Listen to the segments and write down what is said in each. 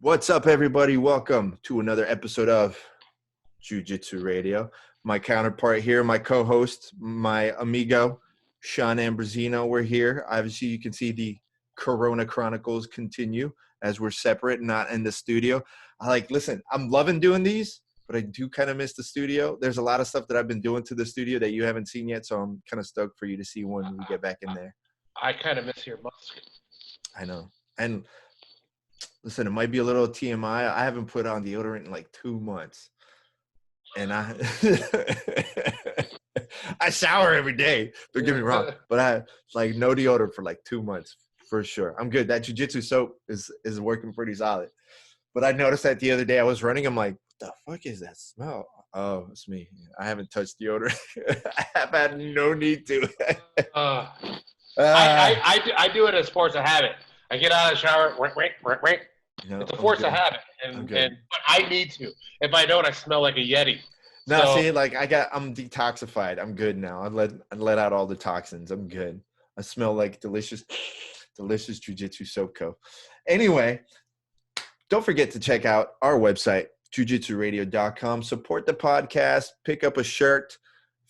What's up, everybody? Welcome to another episode of Jiu-Jitsu Radio. My counterpart here, my co-host, my amigo, Shawn Ambrosino. We're here. Obviously, you can see the Corona Chronicles continue as we're separate, not in the studio. Listen, I'm loving doing these, but I do kind of miss the studio. There's a lot of stuff that I've been doing to the studio that you haven't seen yet, so I'm kind of stoked for you to see when we get back in there. I kind of miss your musk. I know. And listen, it might be a little TMI. I haven't put on deodorant in like 2 months. And I shower every day. Don't get me wrong. But I like no deodorant for like 2 months for sure. I'm good. That Jiu-Jitsu soap is working pretty solid. But I noticed that the other day I was running. I'm like, what the fuck is that smell? Oh, it's me. I haven't touched deodorant. I have had no need to. I do it as force of habit. I get out of the shower, No, it's a force of habit, but I need to. If I don't, I smell like a Yeti. No, so, see, like I'm detoxified. I'm good now. I let out all the toxins. I'm good. I smell like delicious Jiu-Jitsu soap co. Anyway, don't forget to check out our website, jujitsuradio.com. Support the podcast. Pick up a shirt.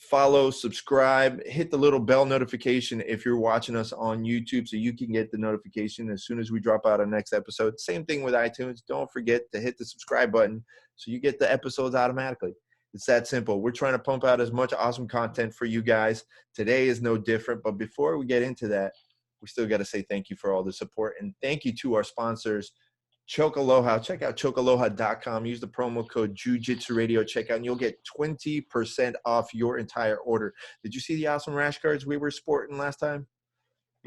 Follow, subscribe, hit the little bell notification if you're watching us on YouTube so you can get the notification as soon as we drop out our next episode. Same thing with iTunes. Don't forget to hit the subscribe button so you get the episodes automatically. It's that simple. We're trying to pump out as much awesome content for you guys. Today is no different. But before we get into that, we still got to say thank you for all the support. And thank you to our sponsors, Chocoloha. Check out chocoloha.com. Use the promo code Jiu-Jitsu Radio checkout, and you'll get 20% off your entire order. Did you see the awesome rash guards we were sporting last time?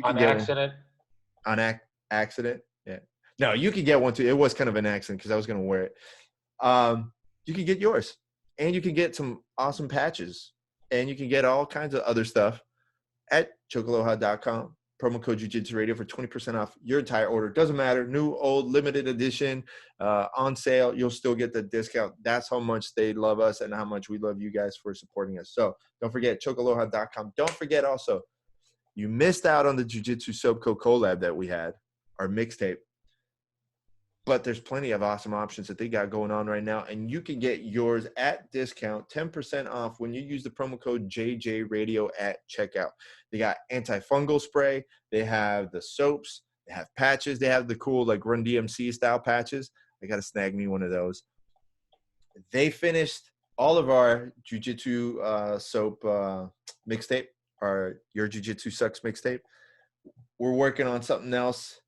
On accident? On accident? Yeah. No, you can get one too. It was kind of an accident because I was going to wear it. You can get yours, and you can get some awesome patches, and you can get all kinds of other stuff at chocoloha.com. Promo code Jiu-Jitsu Radio for 20% off your entire order. Doesn't matter, new, old, limited edition, on sale. You'll still get the discount. That's how much they love us and how much we love you guys for supporting us. So don't forget, chocoloha.com. Don't forget also, you missed out on the Jiu-Jitsu Soapco collab that we had, our mixtape. But there's plenty of awesome options that they got going on right now, and you can get yours at discount, 10% off when you use the promo code JJRadio at checkout. They got antifungal spray. They have the soaps. They have patches. They have the cool like Run DMC style patches. I got to snag me one of those. They finished all of our Jiu-Jitsu soap mixtape, our Your Jiu-Jitsu Sucks mixtape. We're working on something else.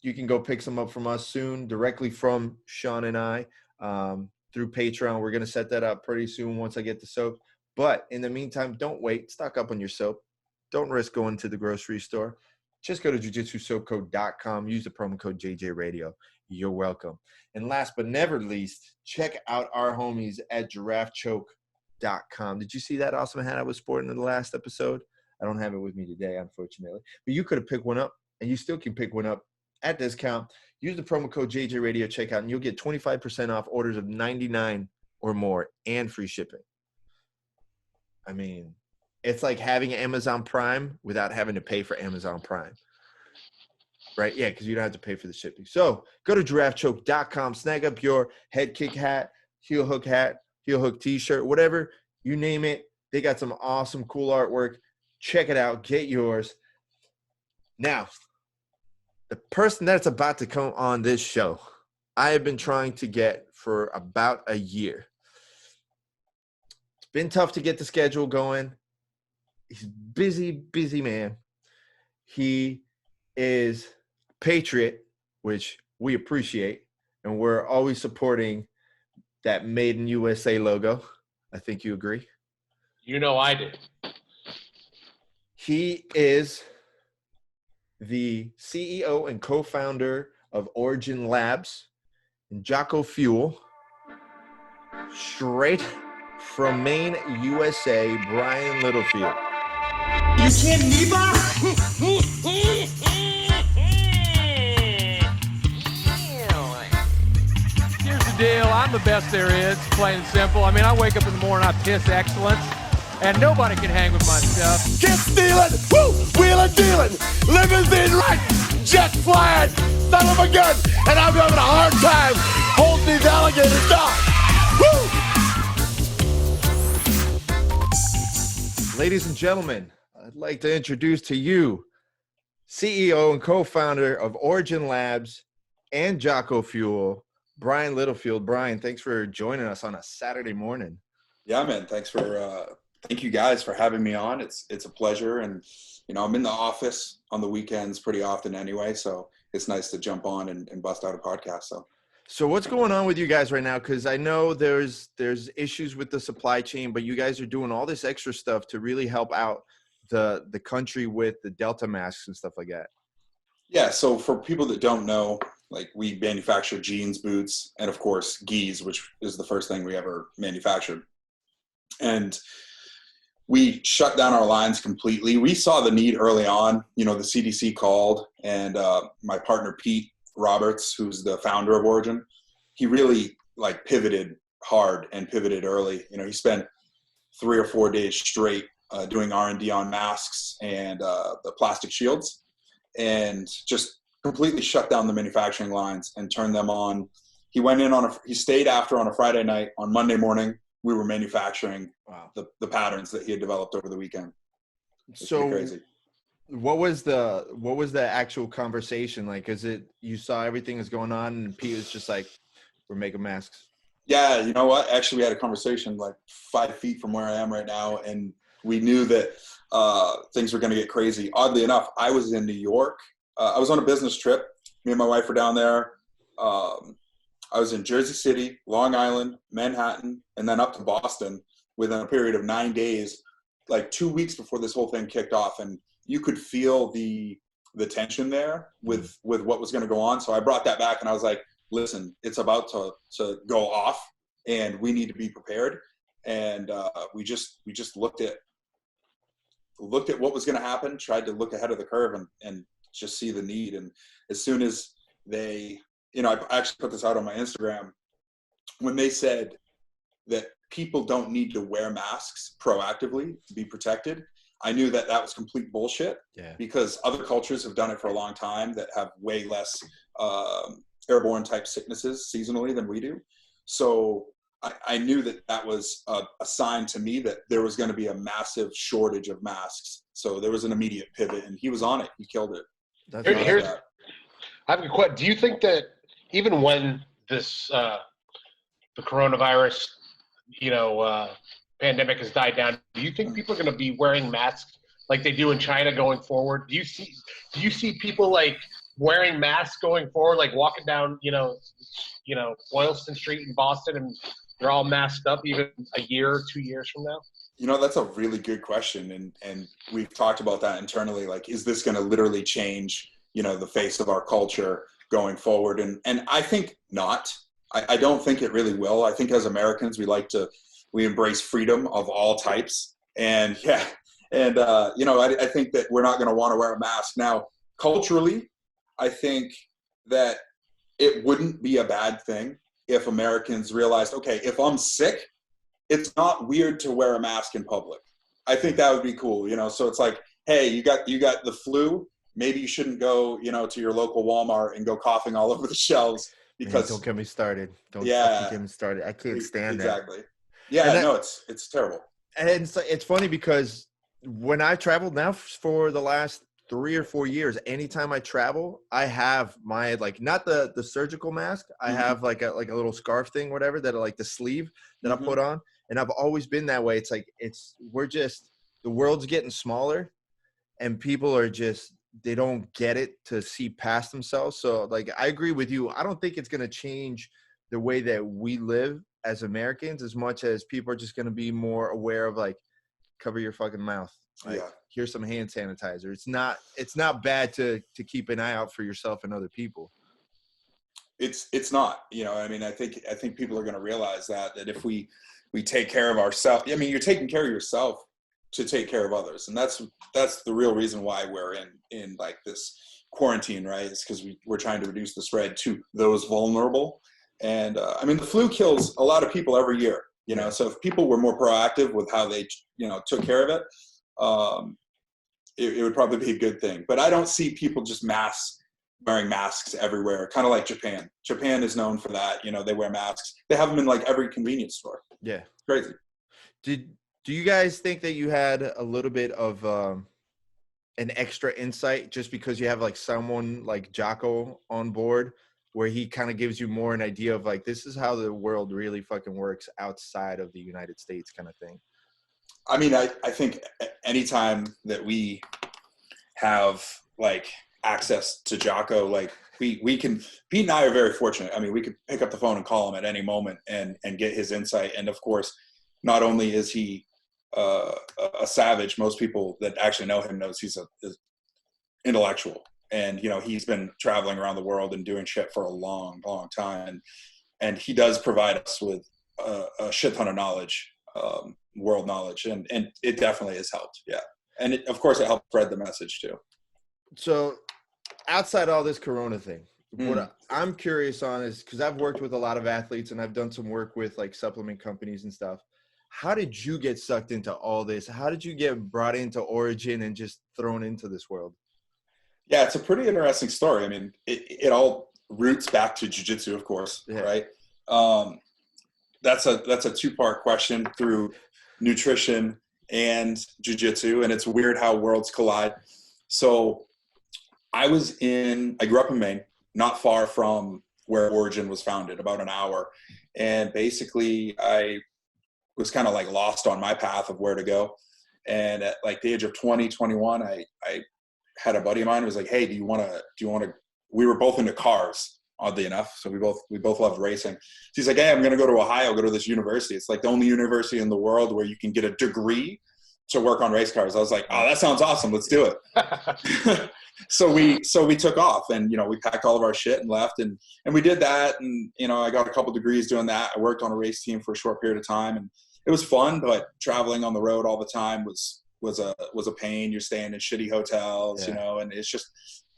You can go pick some up from us soon, directly from Shawn and I through Patreon. We're going to set that up pretty soon once I get the soap. But in the meantime, don't wait. Stock up on your soap. Don't risk going to the grocery store. Just go to jujitsusoapco.com. Use the promo code JJRadio. You're welcome. And last but never least, check out our homies at giraffechoke.com. Did you see that awesome hat I was sporting in the last episode? I don't have it with me today, unfortunately. But you could have picked one up, and you still can pick one up at discount. Use the promo code JJRadio checkout, and you'll get 25% off orders of $99 or more and free shipping. I mean, it's like having Amazon Prime without having to pay for Amazon Prime. Right? Yeah, because you don't have to pay for the shipping. So go to giraffechoke.com, snag up your head kick hat, heel hook t-shirt, whatever, you name it. They got some awesome, cool artwork. Check it out. Get yours. Now, the person that's about to come on this show, I have been trying to get for about a year. It's been tough to get the schedule going. He's busy man. He is a patriot, which we appreciate, and we're always supporting that Made in USA logo. I think you agree. You know I did. He is the CEO and co-founder of Origin Labs and Jocko Fuel, straight from Maine, USA, Brian Littlefield. You can't Neba? Here's the deal. I'm the best there is, plain and simple. I mean, I wake up in the morning, I piss excellence. and nobody can hang with my stuff. Get stealing, woo, wheeling, dealing, limousine right, jet flying, son of a gun, and I'm having a hard time holding these alligators down. Woo! Ladies and gentlemen, I'd like to introduce to you CEO and co-founder of Origin Labs and Jocko Fuel, Brian Littlefield. Brian, thanks for joining us on a Saturday morning. Yeah, man. Thank you guys for having me on. It's a pleasure. And, I'm in the office on the weekends pretty often anyway. So it's nice to jump on and bust out a podcast. So what's going on with you guys right now? Because I know there's issues with the supply chain, but you guys are doing all this extra stuff to really help out the country with the Delta masks and stuff like that. Yeah. So for people that don't know, like, we manufacture jeans, boots, and of course gis, which is the first thing we ever manufactured. And we shut down our lines completely. We saw the need early on. The CDC called, and my partner Pete Roberts, who's the founder of Origin, he really pivoted hard and pivoted early. He spent 3 or 4 days straight doing R&D on masks and the plastic shields, and just completely shut down the manufacturing lines and turned them on. He went in he stayed after on a Friday night. On Monday morning, we were manufacturing the patterns that he had developed over the weekend. So crazy. What was the actual conversation like? Is it, you saw everything is going on and Pete was just like, we're making masks? Yeah, you know what? Actually, we had a conversation 5 feet from where I am right now, and we knew that things were going to get crazy. Oddly enough, I was in New York. I was on a business trip. Me and my wife were down there. I was in Jersey City, Long Island, Manhattan, and then up to Boston within a period of 9 days, 2 weeks before this whole thing kicked off. And you could feel the tension there with what was going to go on. So I brought that back and I was like, listen, it's about to go off and we need to be prepared. And we just looked at what was going to happen, tried to look ahead of the curve and just see the need. And as soon as they, I actually put this out on my Instagram, when they said that people don't need to wear masks proactively to be protected, I knew that was complete bullshit. Yeah. Because other cultures have done it for a long time that have way less airborne type sicknesses seasonally than we do. So I knew that was a sign to me that there was going to be a massive shortage of masks. So there was an immediate pivot, and he was on it. He killed it. I have a question. Do you think that even when this the coronavirus, pandemic has died down, do you think people are going to be wearing masks like they do in China going forward? Do you see people wearing masks going forward, walking down, Boylston Street in Boston, and they're all masked up even a year or 2 years from now? That's a really good question. And we've talked about that internally. Is this going to literally change, the face of our culture going forward? And I think not. I don't think it really will. I think as Americans, we embrace freedom of all types. And I think that we're not going to want to wear a mask. Now, culturally, I think that it wouldn't be a bad thing if Americans realized, okay, if I'm sick, it's not weird to wear a mask in public. I think that would be cool, So it's like, hey, you got the flu. Maybe you shouldn't go, to your local Walmart and go coughing all over the shelves because. Man, don't get me started. Don't get me started. I can't stand that. Exactly. Yeah, it's terrible. And it's funny because when I traveled now for the last 3 or 4 years, anytime I travel, I have my not the surgical mask. I have a little scarf thing, whatever, that the sleeve that I put on. And I've always been that way. It's the world's getting smaller and people are they don't get it to see past themselves. So I agree with you. I don't think it's going to change the way that we live as Americans as much as people are just going to be more aware of cover your fucking mouth. Here's some hand sanitizer. It's not bad to keep an eye out for yourself and other people. It's not, I think people are going to realize that if we take care of ourselves, you're taking care of yourself to take care of others. And that's the real reason why we're in this quarantine, right? It's because we're trying to reduce the spread to those vulnerable. And the flu kills a lot of people every year, so if people were more proactive with how they, took care of it, it would probably be a good thing. But I don't see people just mass wearing masks everywhere, kind of like Japan. Japan is known for that. You know, they wear masks. They have them in like every convenience store. Yeah. Crazy. Do you guys think that you had a little bit of an extra insight just because you have like someone like Jocko on board, where he kind of gives you more an idea of like, this is how the world really fucking works outside of the United States kind of thing? I mean, I think anytime that we have like access to Jocko, like we can, Pete and I are very fortunate. I mean, we could pick up the phone and call him at any moment and get his insight. And of course, not only is he a savage, most people that actually know him knows he's is intellectual. And, you know, he's been traveling around the world and doing shit for a long, long time. And he does provide us with a shit ton of knowledge, world knowledge. And it definitely has helped. Yeah. And of course it helped spread the message too. So outside all this Corona thing, what I'm curious on is, because I've worked with a lot of athletes and I've done some work with like supplement companies and stuff. How did you get sucked into all this? How did you get brought into Origin and just thrown into this world? Yeah, it's a pretty interesting story. I mean, it all roots back to Jiu-Jitsu, of course, right? That's a two-part question through nutrition and Jiu-Jitsu, and it's weird how worlds collide. So I grew up in Maine, not far from where Origin was founded, about an hour. And basically I was kind of like lost on my path of where to go. And at like the age of 20, 21, I had a buddy of mine who was like, hey, do you want to, we were both into cars, oddly enough. So we both loved racing. So he's like, hey, I'm going to go to Ohio, go to this university. It's like the only university in the world where you can get a degree to work on race cars. I was like, oh, that sounds awesome. Let's do it. So we took off, and, you know, we packed all of our shit and left, and we did that. And, you know, I got a couple degrees doing that. I worked on a race team for a short period of time, and it was fun, but traveling on the road all the time was a pain. You're staying in shitty hotels, you know, and it's just,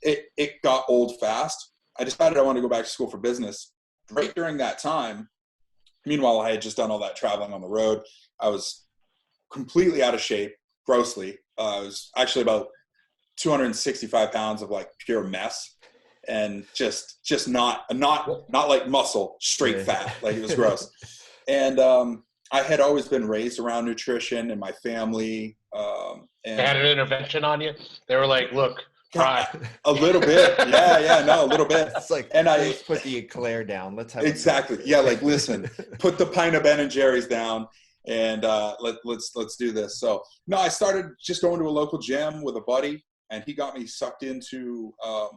it got old fast. I decided I wanted to go back to school for business right during that time. Meanwhile, I had just done all that traveling on the road. I was completely out of shape, grossly. I was actually about 265 pounds of like pure mess, and just not like muscle, straight fat. Like, it was gross. And I had always been raised around nutrition in my family. And they had an intervention on you. They were like, look, try. A little bit. No, a little bit. It's like, and I put the eclair down. Let's have exactly. Yeah. Like, listen, put the pint of Ben and Jerry's down, and let's do this. So no, I started just going to a local gym with a buddy, and he got me sucked into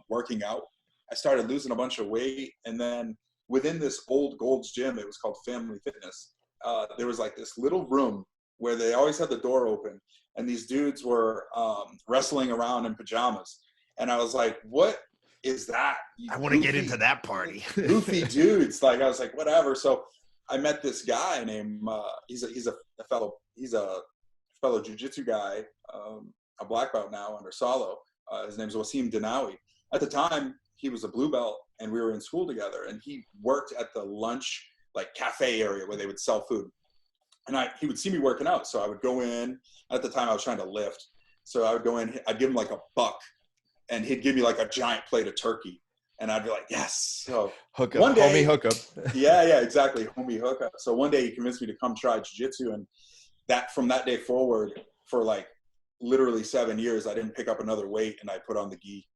working out. I started losing a bunch of weight, and then within this old Gold's gym, it was called Family Fitness. There was like this little room where they always had the door open, and these dudes were wrestling around in pajamas. And I was like, what is that? I want to get into that party. Goofy dudes. Like, I was like, whatever. So I met this guy named, he's a fellow Jiu-Jitsu guy, a black belt now under Salo. His name's Wasim Dinawi. At the time, he was a blue belt, and we were in school together, and he worked at the lunch, like, cafe area where they would sell food. And he would see me working out. So I would go in. At the time, I was trying to lift. So I would go in, I'd give him like $1, and he'd give me like a giant plate of turkey. And I'd be like, yes. So hook up, one day, homie hookup. yeah, exactly. Homie hookup. So one day he convinced me to come try jiu-jitsu. And from that day forward, for like literally 7 years, I didn't pick up another weight, and I put on the gi.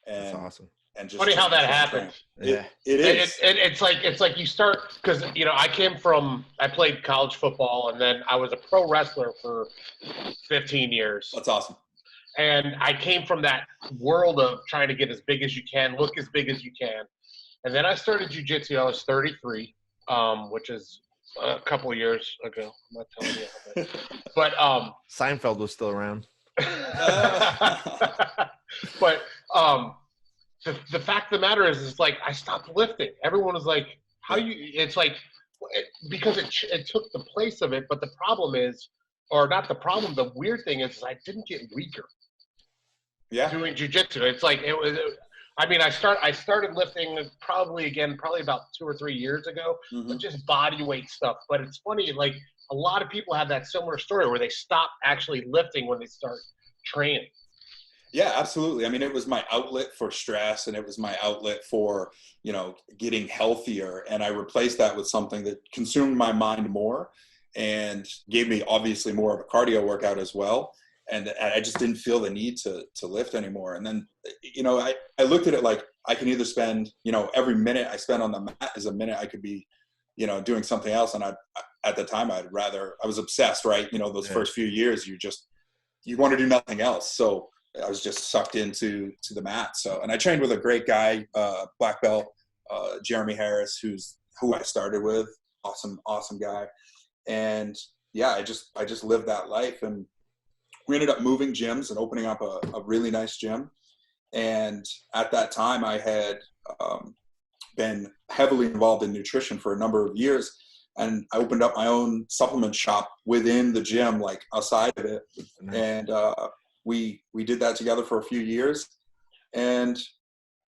And that's awesome. And just funny how that happened. It is. It's like you start, because, you know, I played college football, and then I was a pro wrestler for 15 years. That's awesome. And I came from that world of trying to get as big as you can, look as big as you can. And then I started jiu-jitsu. I was 33, which is a couple of years ago. I'm not telling you how, but Seinfeld was still around. But the fact of the matter is like, I stopped lifting. Everyone was like, how you, it's like, because it took the place of it. But the problem is, or not the problem, the weird thing is I didn't get weaker. Yeah. Doing jiu-jitsu. It's like, I started lifting probably about 2 or 3 years ago, but just body weight stuff. But it's funny, like, a lot of people have that similar story where they stop actually lifting when they start training. Yeah, absolutely. I mean, it was my outlet for stress, and it was my outlet for, getting healthier. And I replaced that with something that consumed my mind more and gave me obviously more of a cardio workout as well. And I just didn't feel the need to lift anymore. And then, I looked at it like I can either spend, every minute I spend on the mat is a minute I could be, doing something else. And at the time I was obsessed, right? Those first few years, you want to do nothing else. So I was just sucked into the mat. So, and I trained with a great guy, black belt, Jeremy Harris, who I started with. Awesome guy. And yeah, I just lived that life. And we ended up moving gyms and opening up a really nice gym. And at that time I had been heavily involved in nutrition for a number of years. And I opened up my own supplement shop within the gym, like outside of it. Nice. And we did that together for a few years. And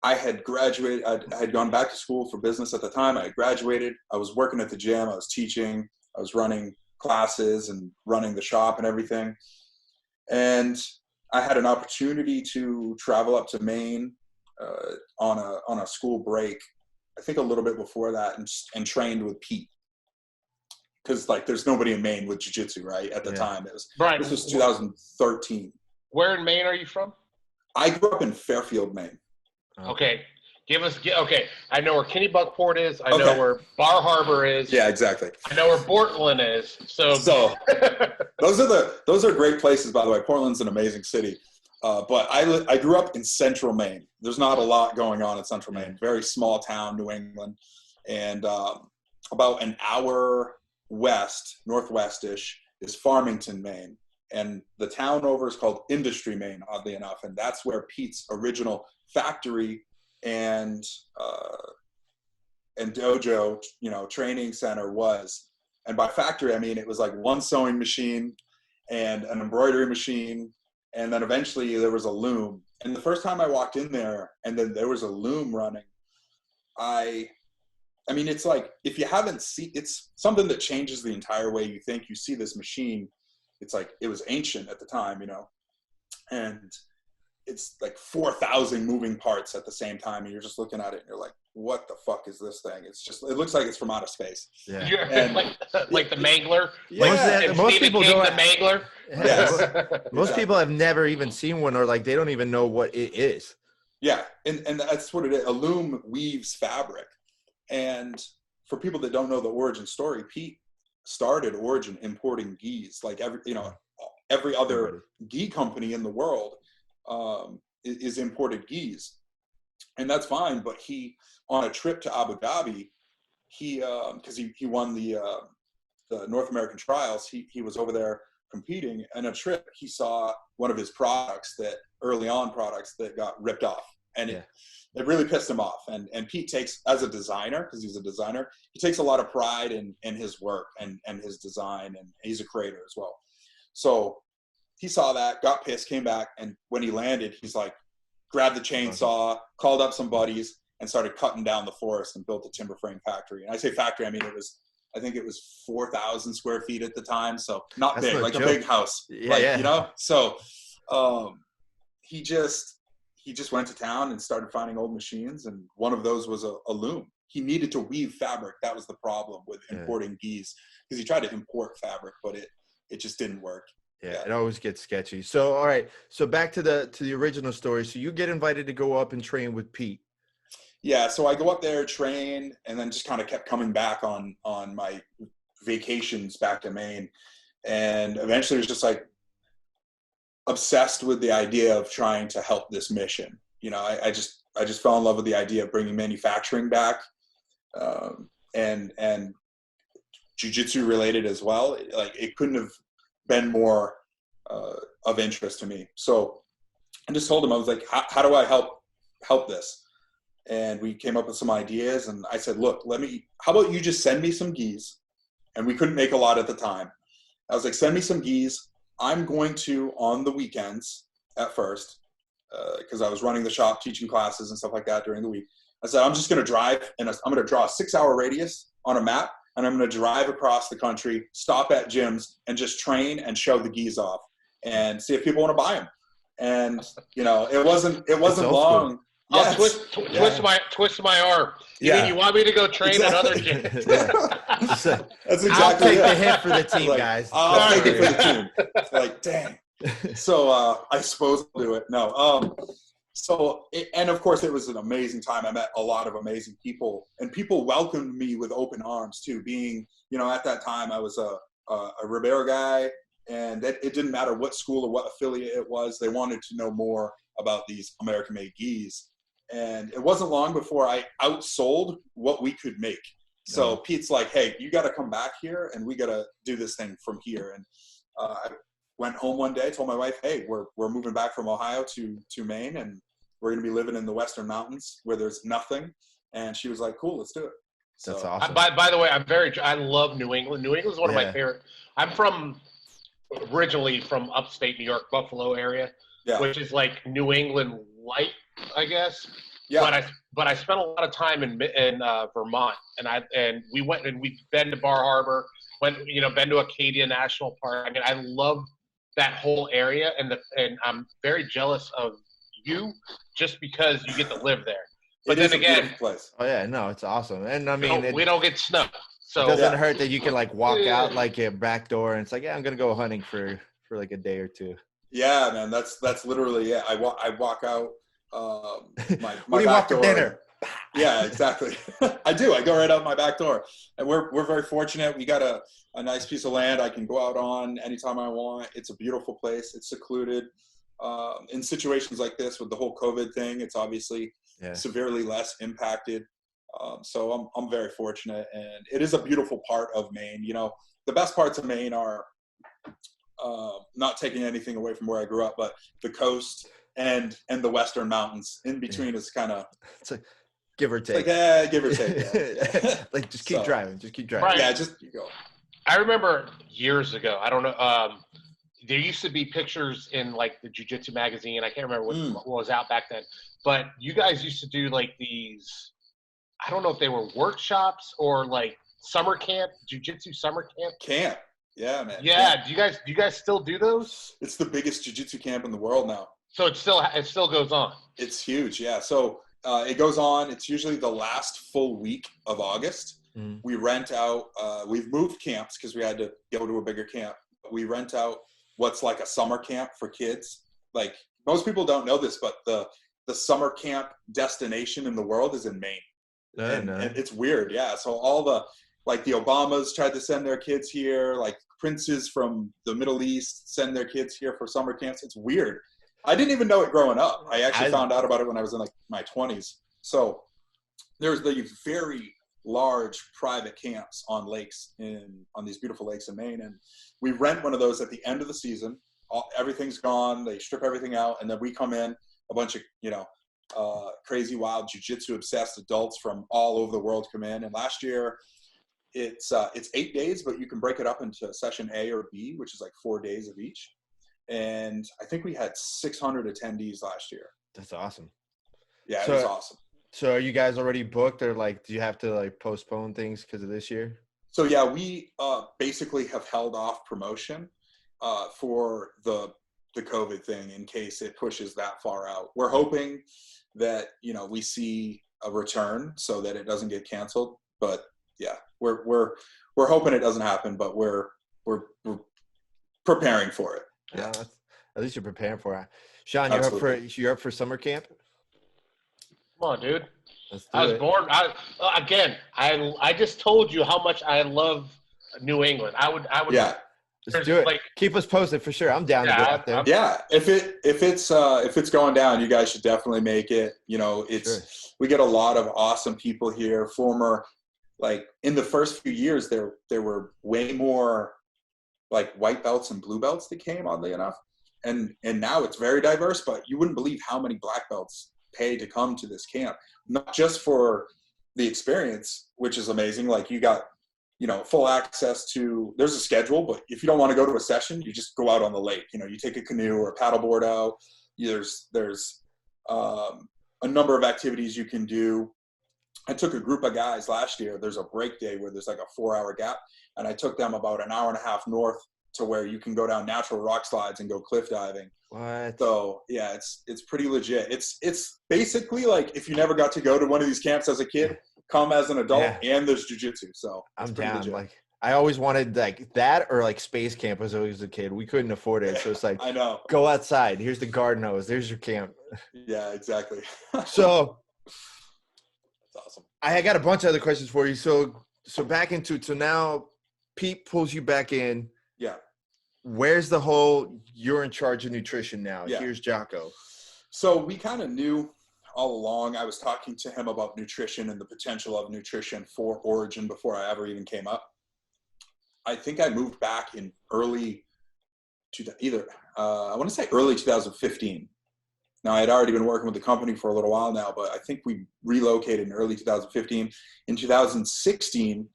I had graduated. I had gone back to school for business at the time. I had graduated. I was working at the gym. I was teaching. I was running classes and running the shop and everything. And I had an opportunity to travel up to Maine on a school break, I think a little bit before that, and trained with Pete. Because there's nobody in Maine with jiu-jitsu, right? At the time, this was 2013. Where in Maine are you from? I grew up in Fairfield, Maine. Okay. Okay. I know where Kennebunkport is. I know where Bar Harbor is. Yeah, exactly. I know where Portland is. So those are great places, by the way. Portland's an amazing city. But I grew up in central Maine. There's not a lot going on in central Maine. Very small town, New England. And about an hour northwest-ish, is Farmington, Maine. And the town over is called Industry, Maine, oddly enough. And that's where Pete's original factory and dojo, training center was. And by factory, I mean, it was like one sewing machine and an embroidery machine. And then eventually there was a loom. And the first time I walked in there and then there was a loom running, I mean, it's like, if you haven't seen, it's something that changes the entire way you think. You see this machine, it's like, it was ancient at the time, and it's like 4,000 moving parts at the same time. And you're just looking at it and you're like, what the fuck is this thing? It looks like it's from outer space. Yeah. And, like the Mangler. Yeah. Most people go the Mangler. Yes. Most people have never even seen one, or they don't even know what it is. Yeah. And that's what it is. A loom weaves fabric. And for people that don't know the origin story, Pete started Origin importing gis. Like every other gi company in the world is imported gis, and that's fine. But he, on a trip to Abu Dhabi, because he won the North American trials, he was over there competing. And a trip, he saw one of his early on products that got ripped off, and it really pissed him off. And Pete takes, as a designer, because he's a designer, he takes a lot of pride in his work and his design, and he's a creator as well. So he saw that, got pissed, came back, and when he landed, he's like, grabbed the chainsaw, called up some buddies, and started cutting down the forest and built a timber frame factory. And I say factory, I mean, I think it was 4,000 square feet at the time, so not big, like a big house. So he just went to town and started finding old machines, and one of those was a loom. He needed to weave fabric. That was the problem with importing gis, because he tried to import fabric, but it just didn't work. Yeah, it always gets sketchy. So, all right. So back to the original story. So you get invited to go up and train with Pete. Yeah. So I go up there, train, and then just kind of kept coming back on my vacations back to Maine. And eventually it was just like obsessed with the idea of trying to help this mission. I just fell in love with the idea of bringing manufacturing back, and jiu-jitsu related as well. Like, it couldn't have been more of interest to me. So I just told him, I was like, how do I help this? And we came up with some ideas, and I said, look, how about you just send me some gis? And we couldn't make a lot at the time. I was like, send me some gis. I'm going to, on the weekends at first, because I was running the shop, teaching classes and stuff like that during the week. I said, I'm just going to drive, and I'm going to draw a 6-hour radius on a map, and I'm going to drive across the country, stop at gyms, and just train and show the gis off and see if people want to buy them. And it wasn't old long. Oh, twist my arm. You mean you want me to go train another gym? That's exactly I'll take it. the hit for the team, Like, guys. I'll take it for the team. Like, dang. So I suppose I'll do it. No. And of course, it was an amazing time. I met a lot of amazing people, and people welcomed me with open arms too. Being, at that time I was a Ribera guy, and it didn't matter what school or what affiliate it was. They wanted to know more about these American-made gis. And it wasn't long before I outsold what we could make. So Pete's like, hey, you got to come back here, and we got to do this thing from here. And I went home one day, told my wife, hey, we're moving back from Ohio to Maine, and we're going to be living in the Western Mountains where there's nothing. And she was like, cool, let's do it. That's awesome. By the way, I love New England. New England is one of my favorite. I'm originally from upstate New York, Buffalo area, which is like New England light, I guess. Yeah. But I spent a lot of time in Vermont, and we went and we've been to Bar Harbor, been to Acadia National Park. I mean, I love that whole area, and I'm very jealous of you just because you get to live there. But then again, place. Oh yeah, no, it's awesome. And I mean, we don't get snow, so it doesn't hurt that you can like walk out like a back door, and it's like, I'm gonna go hunting for like a day or two. Yeah, man, that's literally it. I walk out. My what do you back want for dinner? Yeah, exactly. I do. I go right out my back door, and we're very fortunate. We got a nice piece of land I can go out on anytime I want. It's a beautiful place. It's secluded. In situations like this with the whole COVID thing, it's obviously severely less impacted. So I'm very fortunate, and it is a beautiful part of Maine. The best parts of Maine are not taking anything away from where I grew up, but the coast and the Western Mountains. In between is kind of, it's like give or take. Like, give or take. Yeah. Like just keep driving. Just keep driving. Right. Yeah, just keep going. I remember years ago. I don't know. There used to be pictures in like the Jiu-Jitsu magazine. I can't remember what was out back then. But you guys used to do like these. I don't know if they were workshops or like summer camp, Jiu-Jitsu summer camp. Yeah, man. Yeah. Do you guys still do those? It's the biggest Jiu-Jitsu camp in the world now. So it still goes on. It's huge, yeah. So it goes on. It's usually the last full week of August. We rent out. We've moved camps because we had to go to a bigger camp. We rent out what's like a summer camp for kids. Like most people don't know this, but the summer camp destination in the world is in Maine. And it's weird, yeah. So all the Obamas tried to send their kids here. Like princes from the Middle East send their kids here for summer camps. It's weird. I didn't even know it growing up. I actually found out about it when I was in like my 20s. So there's the very large private camps on lakes on these beautiful lakes in Maine. And we rent one of those at the end of the season. Everything's gone. They strip everything out. And then we come in, a bunch of, crazy, wild Jiu-Jitsu obsessed adults from all over the world come in. And last year it's 8 days, but you can break it up into session A or B, which is like 4 days of each. And I think we had 600 attendees last year. That's awesome. Yeah, it was awesome. So are you guys already booked, or like do you have to like postpone things because of this year? So yeah, we basically have held off promotion for the COVID thing in case it pushes that far out. We're hoping that we see a return so that it doesn't get canceled. But yeah, we're hoping it doesn't happen, but we're preparing for it. Yeah, at least you're preparing for it. Shawn, you're up for summer camp? Come on, dude. I was born. I just told you how much I love New England. I would. Yeah. Let's do it. Like, keep us posted for sure. I'm down to go out there. Yeah, if it's going down, you guys should definitely make it. We get a lot of awesome people here. In the first few years, there were way more like white belts and blue belts that came, oddly enough, and now it's very diverse. But you wouldn't believe how many black belts pay to come to this camp, not just for the experience, which is amazing. Like you got full access to, there's a schedule, but if you don't want to go to a session, you just go out on the lake. You take a canoe or a paddleboard out. There's a number of activities you can do. I took a group of guys last year. There's a break day where there's like a 4-hour gap, and I took them about an hour and a half north to where you can go down natural rock slides and go cliff diving. What? So yeah, it's pretty legit. It's basically like if you never got to go to one of these camps as a kid, come as an adult, and there's jiu-jitsu. So I'm down. Legit. Like I always wanted like that or like space camp as I was a kid. We couldn't afford it, so it's like I know. Go outside. Here's the garden hose. There's your camp. Yeah, exactly. So that's awesome. I got a bunch of other questions for you. So back into so now Pete pulls you back in. Yeah. Where's the whole you're in charge of nutrition now? Yeah. Here's Jocko. So we kind of knew all along. I was talking to him about nutrition and the potential of nutrition for Origin before I ever even came up. I think I moved back in early I want to say early 2015. Now I had already been working with the company for a little while now, but I think we relocated in early 2015. In 2016,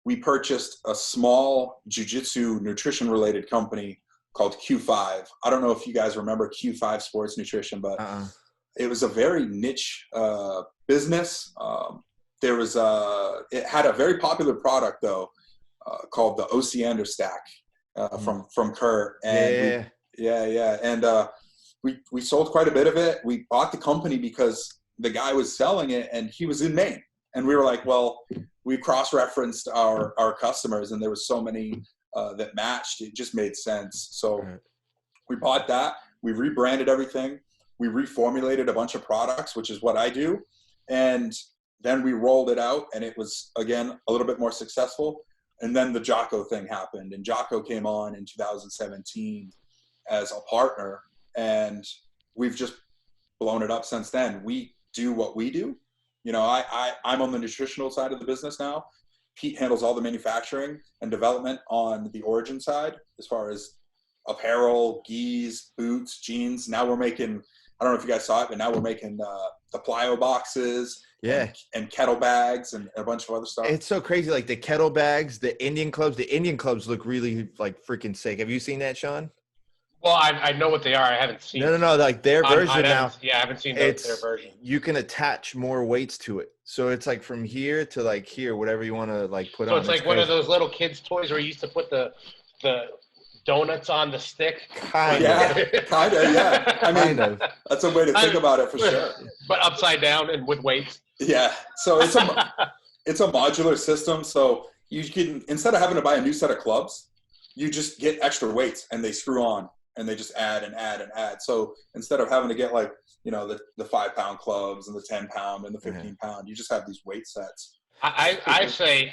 we purchased a small jiu-jitsu nutrition related company called Q5. I don't know if you guys remember Q5 Sports Nutrition, but it was a very niche business. It had a very popular product though, called the Oceander Stack from Kerr. And we sold quite a bit of it. We bought the company because the guy was selling it and he was in Maine. And we were like, well, we cross-referenced our customers and there was so many that matched. It just made sense. So we bought that. We rebranded everything. We reformulated a bunch of products, which is what I do. And then we rolled it out and it was, again, a little bit more successful. And then the Jocko thing happened. And Jocko came on in 2017 as a partner. And we've just blown it up since then. We do what we do. You know, I'm on the nutritional side of the business now. Pete handles all the manufacturing and development on the Origin side, as far as apparel, gis, boots, jeans. Now we're making, I don't know if you guys saw it, but now we're making the plyo boxes and kettle bags and a bunch of other stuff. It's so crazy. Like the kettle bags, the Indian clubs look really like freaking sick. Have you seen that, Shawn? Well, I know what they are. I haven't seen. No. Like their version now. Yeah, I haven't seen their version. You can attach more weights to it, so it's like from here to like here, whatever you want to like put on. So it's like one of those little kids' toys where you used to put the donuts on the stick. Kind of. Yeah. I mean, that's a way to think about it for sure. But upside down and with weights. Yeah. So it's a modular system. So you can, instead of having to buy a new set of clubs, you just get extra weights and they screw on. And they just add and add and add. So instead of having to get like, you know, the 5-pound clubs and the 10-pound and the 15-pound, you just have these weight sets. I say,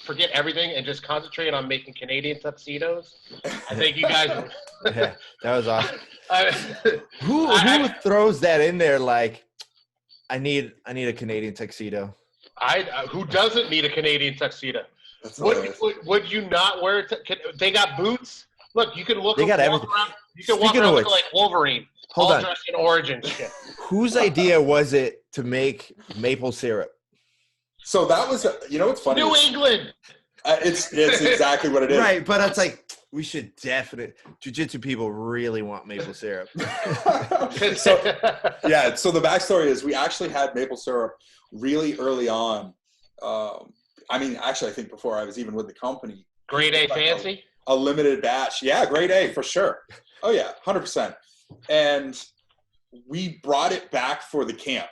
forget everything and just concentrate on making Canadian tuxedos. I think you guys. Yeah, that was awesome. Who throws that in there? Like, I need a Canadian tuxedo. Who doesn't need a Canadian tuxedo? Would you not wear it? They got boots. Look, you can look. They got everything. You can walk around looking like Wolverine. Hold on. Dressed in Origin shit. Whose idea was it to make maple syrup? So that was, you know what's funny? New England. It's exactly what it is. Right, but it's like we should definitely. Jiu-Jitsu people really want maple syrup. So the backstory is we actually had maple syrup really early on. I mean, actually, I think before I was even with the company. Grade A fancy? A limited batch. Yeah, grade A for sure. Oh, yeah, 100%. And we brought it back for the camp.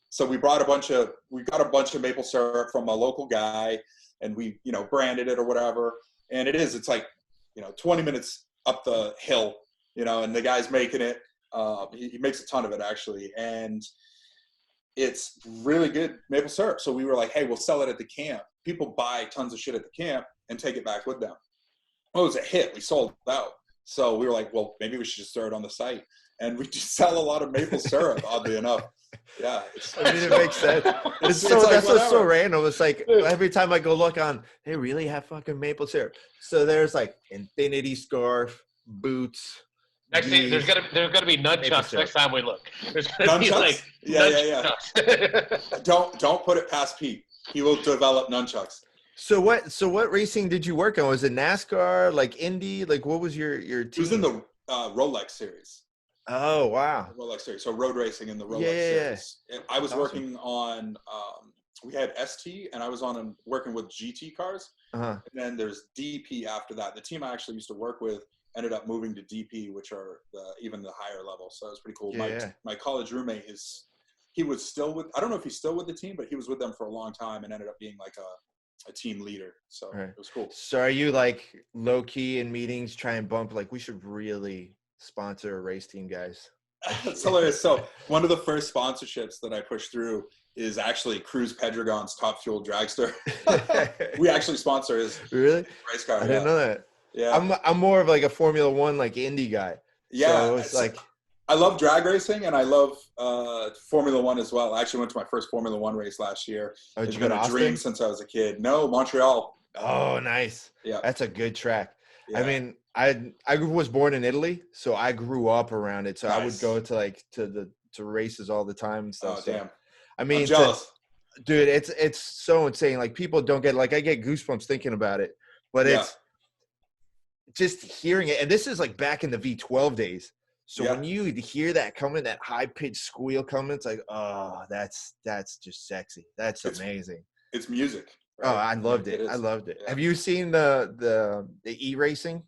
So we got a bunch of maple syrup from a local guy and we, you know, branded it or whatever. And it's like, you know, 20 minutes up the hill, you know, and the guy's making it. He makes a ton of it actually. And it's really good maple syrup. So we were like, hey, we'll sell it at the camp. People buy tons of shit at the camp and take it back with them. Well, it was a hit. We sold out. So we were like, well, maybe we should just throw it on the site. And we just sell a lot of maple syrup, oddly enough. Yeah. I mean, it makes sense. That's so random. It's like every time I go look on, they really have fucking maple syrup. So there's like infinity scarf, boots. Next thing, there's gonna be nunchucks next time we look. There's gonna be like nunchucks. Don't put it past Pete. He will develop nunchucks. So what racing did you work on? Was it NASCAR, like Indy? Like what was your team? It was in the Rolex series. Oh wow. Rolex series. So road racing in the Rolex series. Yeah. I was working on we had ST, and I was working with GT cars. Uh-huh. And then there's DP after that. The team I actually used to work with ended up moving to DP, which are even the higher level. So it was pretty cool. Yeah. My college roommate he was still with, I don't know if he's still with the team, but he was with them for a long time and ended up being like a team leader. So Right. it was cool. So are you like low key in meetings, try and bump, like we should really sponsor a race team, guys? That's hilarious. So one of the first sponsorships that I pushed through is actually Cruz Pedregon's Top Fuel Dragster. We actually sponsor his Really? race car. I didn't know that. Yeah. I'm more of like a Formula One, like Indy guy. Yeah. So it's like, I love drag racing and I love Formula One as well. I actually went to my first Formula One race last year. oh, did It's you go been to a Austin? dream since I was a kid. No, Montreal. Oh, nice. Yeah. That's a good track. Yeah. I mean, I was born in Italy, so I grew up around it. So I would Nice. go to races all the time and stuff. Oh, so, damn. I mean, I'm jealous. dude, it's so insane. Like people don't get, like I get goosebumps thinking about it, but Yeah. it's just hearing it. And this is like back in the V12 days. So Yeah. when you hear that coming, that high pitched squeal coming, it's like, oh, that's just sexy. That's amazing. It's music. Oh, right? I loved it. is. I loved it. Yeah. Have you seen the e-racing?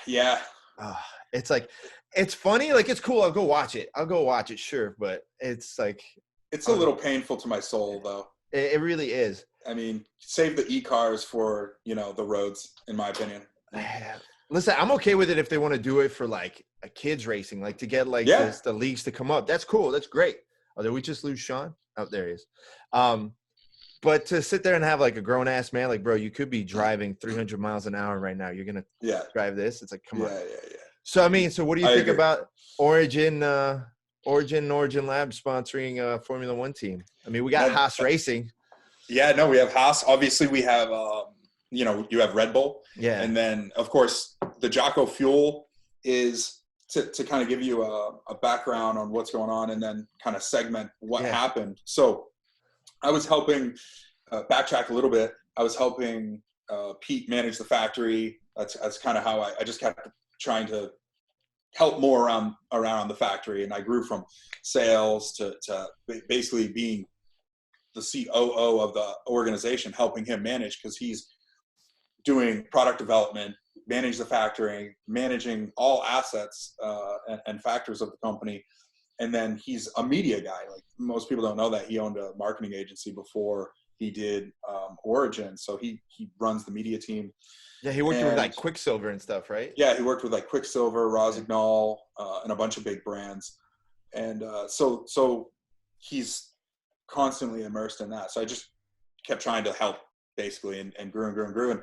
Yeah. Oh, it's like, it's funny. Like, it's cool. I'll go watch it. Sure. But it's like, It's a little painful to my soul, though. it really is. I mean, save the e-cars for, the roads, in my opinion. Listen, I'm okay with it if they want to do it for like a kids racing, like to get like the leagues to come up. That's cool. That's great. Oh, did we just lose Shawn? Oh, there he is. But to sit there and have like a grown ass man, like, bro, you could be driving 300 miles an hour right now. You're going to drive this. It's like, come on. Yeah. So, I mean, what do you think agree. about Origin Labs sponsoring Formula One team? I mean, we got Haas Racing. Yeah, no, we have Haas. Obviously, we have, you have Red Bull. Yeah. And then, of course, the Jocko Fuel is to kind of give you a background on what's going on and then kind of segment what happened. So I was helping backtrack a little bit. I was helping Pete manage the factory. That's kind of how I just kept trying to help more around the factory. And I grew from sales to basically being the COO of the organization, helping him manage because he's doing product development, manage the factory, managing all assets and factors of the company. And then he's a media guy. Like most people don't know that he owned a marketing agency before he did Origin. So he runs the media team. Yeah, he worked with like Quicksilver and stuff, right? Yeah, he worked with like Quicksilver, Rosignol, and a bunch of big brands. And so he's constantly immersed in that. So I just kept trying to help basically and grew and grew and grew. And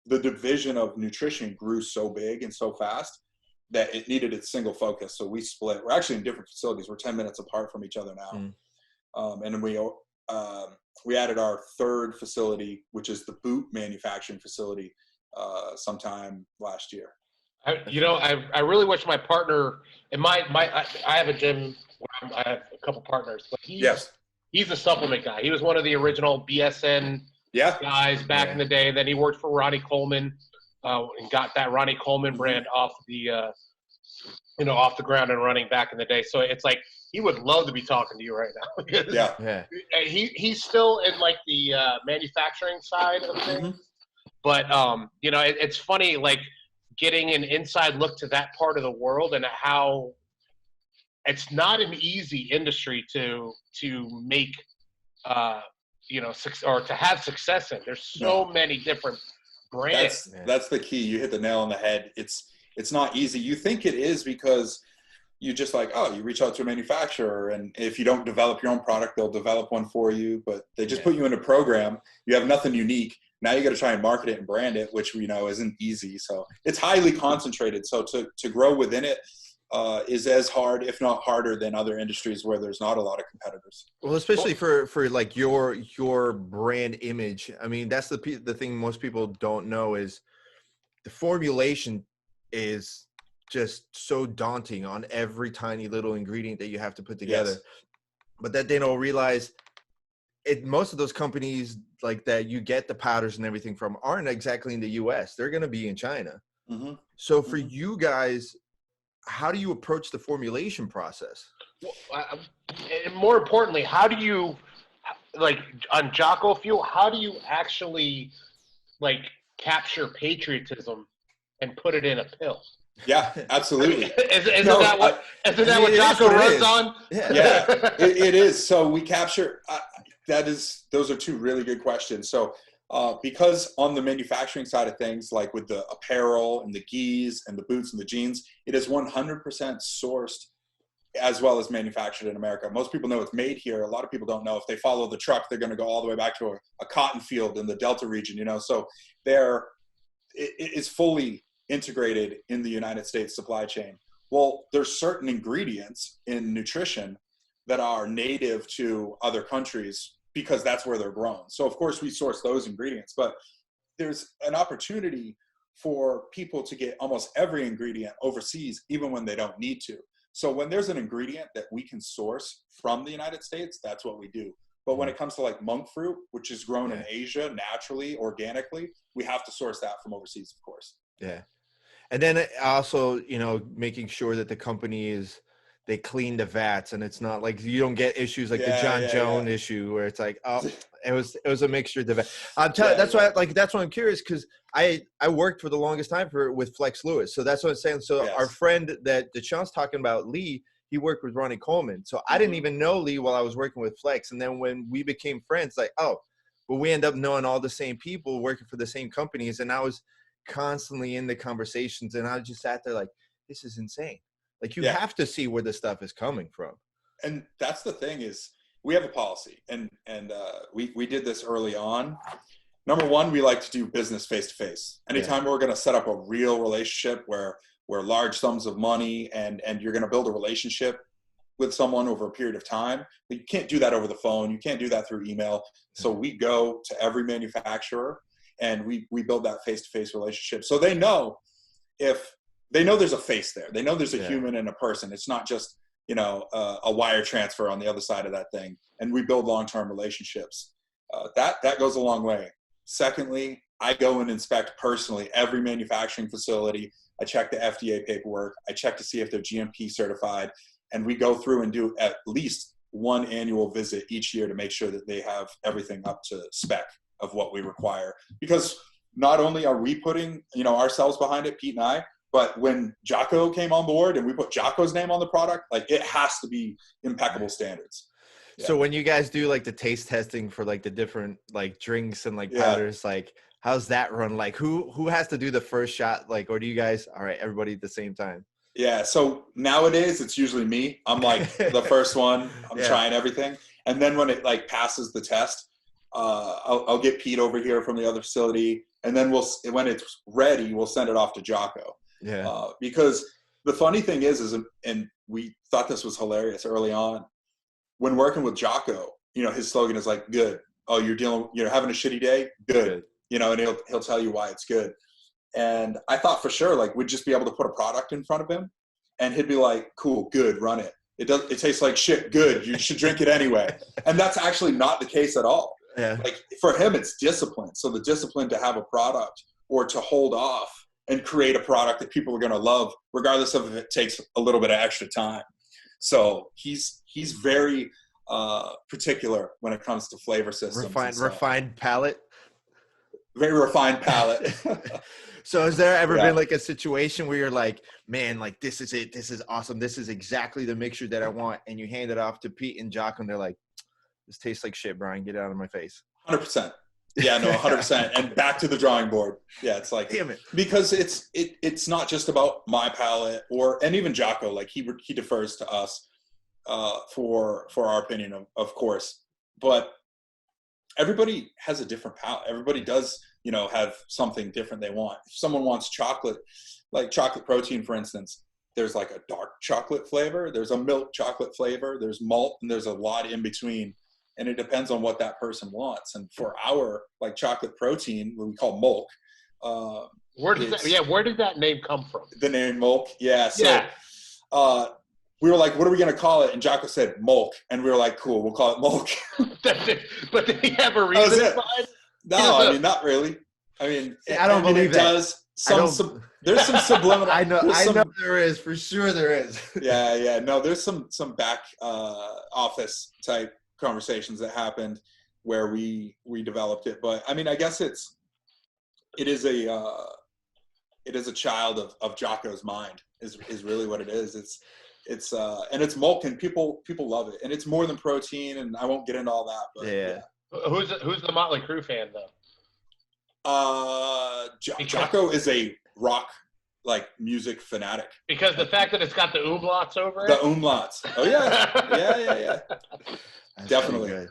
the division of nutrition grew so big and so fast that it needed its single focus. So we split. We're actually in different facilities. We're 10 minutes apart from each other now. And then we added our third facility, which is the boot manufacturing facility, sometime last year. I really wish my partner and I have a gym where I have a couple partners, but he's a supplement guy. He was one of the original BSN guys back in the day. Then he worked for Ronnie Coleman and got that Ronnie Coleman brand off the ground and running back in the day. So it's like he would love to be talking to you right now. He's still in like the manufacturing side of things, but it's funny like getting an inside look to that part of the world and how it's not an easy industry to make or to have success in. There's so many different brands. That's the key. You hit the nail on the head. It's not easy. You think it is because you just like, you reach out to a manufacturer, and if you don't develop your own product, they'll develop one for you, but they just put you in a program. You have nothing unique. Now you got to try and market it and brand it, which we know isn't easy. So it's highly concentrated. So to grow within it is as hard, if not harder, than other industries where there's not a lot of competitors. Well, especially for like your brand image. I mean, that's the thing most people don't know is the formulation is just so daunting on every tiny little ingredient that you have to put together. But that they don't realize most of those companies like that you get the powders and everything from aren't exactly in the US. They're going to be in China. So for you guys, how do you approach the formulation process? And more importantly, how do you like on Jocko Fuel, how do you actually like capture patriotism and put it in a pill? Yeah, absolutely. Isn't that what Jocko runs on? Yeah, it is. So we capture. Those are two really good questions. So because on the manufacturing side of things, like with the apparel and the gis and the boots and the jeans, it is 100% sourced as well as manufactured in America. Most people know it's made here. A lot of people don't know. If they follow the truck, they're going to go all the way back to a cotton field in the Delta region, you know. So it's fully integrated in the United States supply chain. Well, there's certain ingredients in nutrition that are native to other countries because that's where they're grown. So of course we source those ingredients, but there's an opportunity for people to get almost every ingredient overseas, even when they don't need to. So when there's an ingredient that we can source from the United States, that's what we do. But when it comes to like monk fruit, which is grown in Asia naturally, organically, we have to source that from overseas, of course. Yeah. And then also, you know, making sure that the company they clean the vats, and it's not like you don't get issues like the John Jones issue where it's like, oh, it was a mixture of the vat. I'm telling that's why that's why I'm curious, because I worked for the longest time with Flex Lewis. So that's what I'm saying. So our friend that Shawn's talking about, Lee, he worked with Ronnie Coleman. So I didn't even know Lee while I was working with Flex. And then when we became friends, like, oh, well, we end up knowing all the same people working for the same companies. And I was constantly in the conversations, and I just sat there like, this is insane. Like, you have to see where the stuff is coming from. And that's the thing is, we have a policy, and we did this early on. Number one, we like to do business face to face. Anytime we're going to set up a real relationship where large sums of money and you're going to build a relationship with someone over a period of time, but you can't do that over the phone. You can't do that through email. So we go to every manufacturer and we build that face-to-face relationship. So they know there's a face there. They know there's a human and a person. It's not just, you know, a wire transfer on the other side of that thing. And we build long-term relationships. That goes a long way. Secondly, I go and inspect personally every manufacturing facility. I check the FDA paperwork. I check to see if they're GMP certified. And we go through and do at least one annual visit each year to make sure that they have everything up to spec of what we require. Because not only are we putting, you know, ourselves behind it, Pete and I, but when Jocko came on board and we put Jocko's name on the product, like, it has to be impeccable standards. Yeah. So when you guys do like the taste testing for like the different like drinks and like powders, like how's that run? Like who has to do the first shot? Like, or do you guys, all right, everybody at the same time? Yeah. So nowadays it's usually me. I'm like the first one. I'm trying everything. And then when it like passes the test, I'll get Pete over here from the other facility. And then when it's ready, we'll send it off to Jocko. Yeah. Because the funny thing is, and we thought this was hilarious early on, when working with Jocko, you know, his slogan is like, good. Oh, you're having a shitty day? Good. You know, and he'll tell you why it's good. And I thought for sure, like, we'd just be able to put a product in front of him and he'd be like, cool, good, run it. It tastes like shit, good. You should drink it anyway. And that's actually not the case at all. Yeah. Like, for him, it's discipline. So the discipline to have a product or to hold off and create a product that people are going to love, regardless of if it takes a little bit of extra time. So he's very particular when it comes to flavor systems. Refined palate. Very refined palate. So has there ever been like a situation where you're like, man, like, this is it. This is awesome. This is exactly the mixture that I want. And you hand it off to Pete and Jocko and they're like, this tastes like shit, Brian. Get it out of my face. 100%. Yeah, no, 100%. And back to the drawing board. Yeah, it's like, damn it. Because it's not just about my palate and even Jocko, like he defers to us for our opinion, of course. But everybody has a different palate. Everybody does, you know, have something different they want. If someone wants chocolate, like chocolate protein, for instance, there's like a dark chocolate flavor, there's a milk chocolate flavor, there's malt, and there's a lot in between. And it depends on what that person wants. And for our like chocolate protein, what we call milk. Where did that name come from? The name milk. Yeah. So we were like, what are we going to call it? And Jocko said milk. And we were like, cool, we'll call it milk. But did he have a reason behind? No, I mean, not really. I mean, I don't believe that. Does there's some subliminal. I know there is, for sure there is. Yeah. No, there's some back office type conversations that happened where we developed it. But I mean, I guess it is a child of Jocko's mind is really what it is. It's and it's molten. People love it, and it's more than protein. And I won't get into all that. But Yeah. Who's the Motley Crue fan though? Jocko is a rock music fanatic. Because the fact that it's got the umlauts over it. The umlauts. Oh yeah, yeah. That's Definitely. good.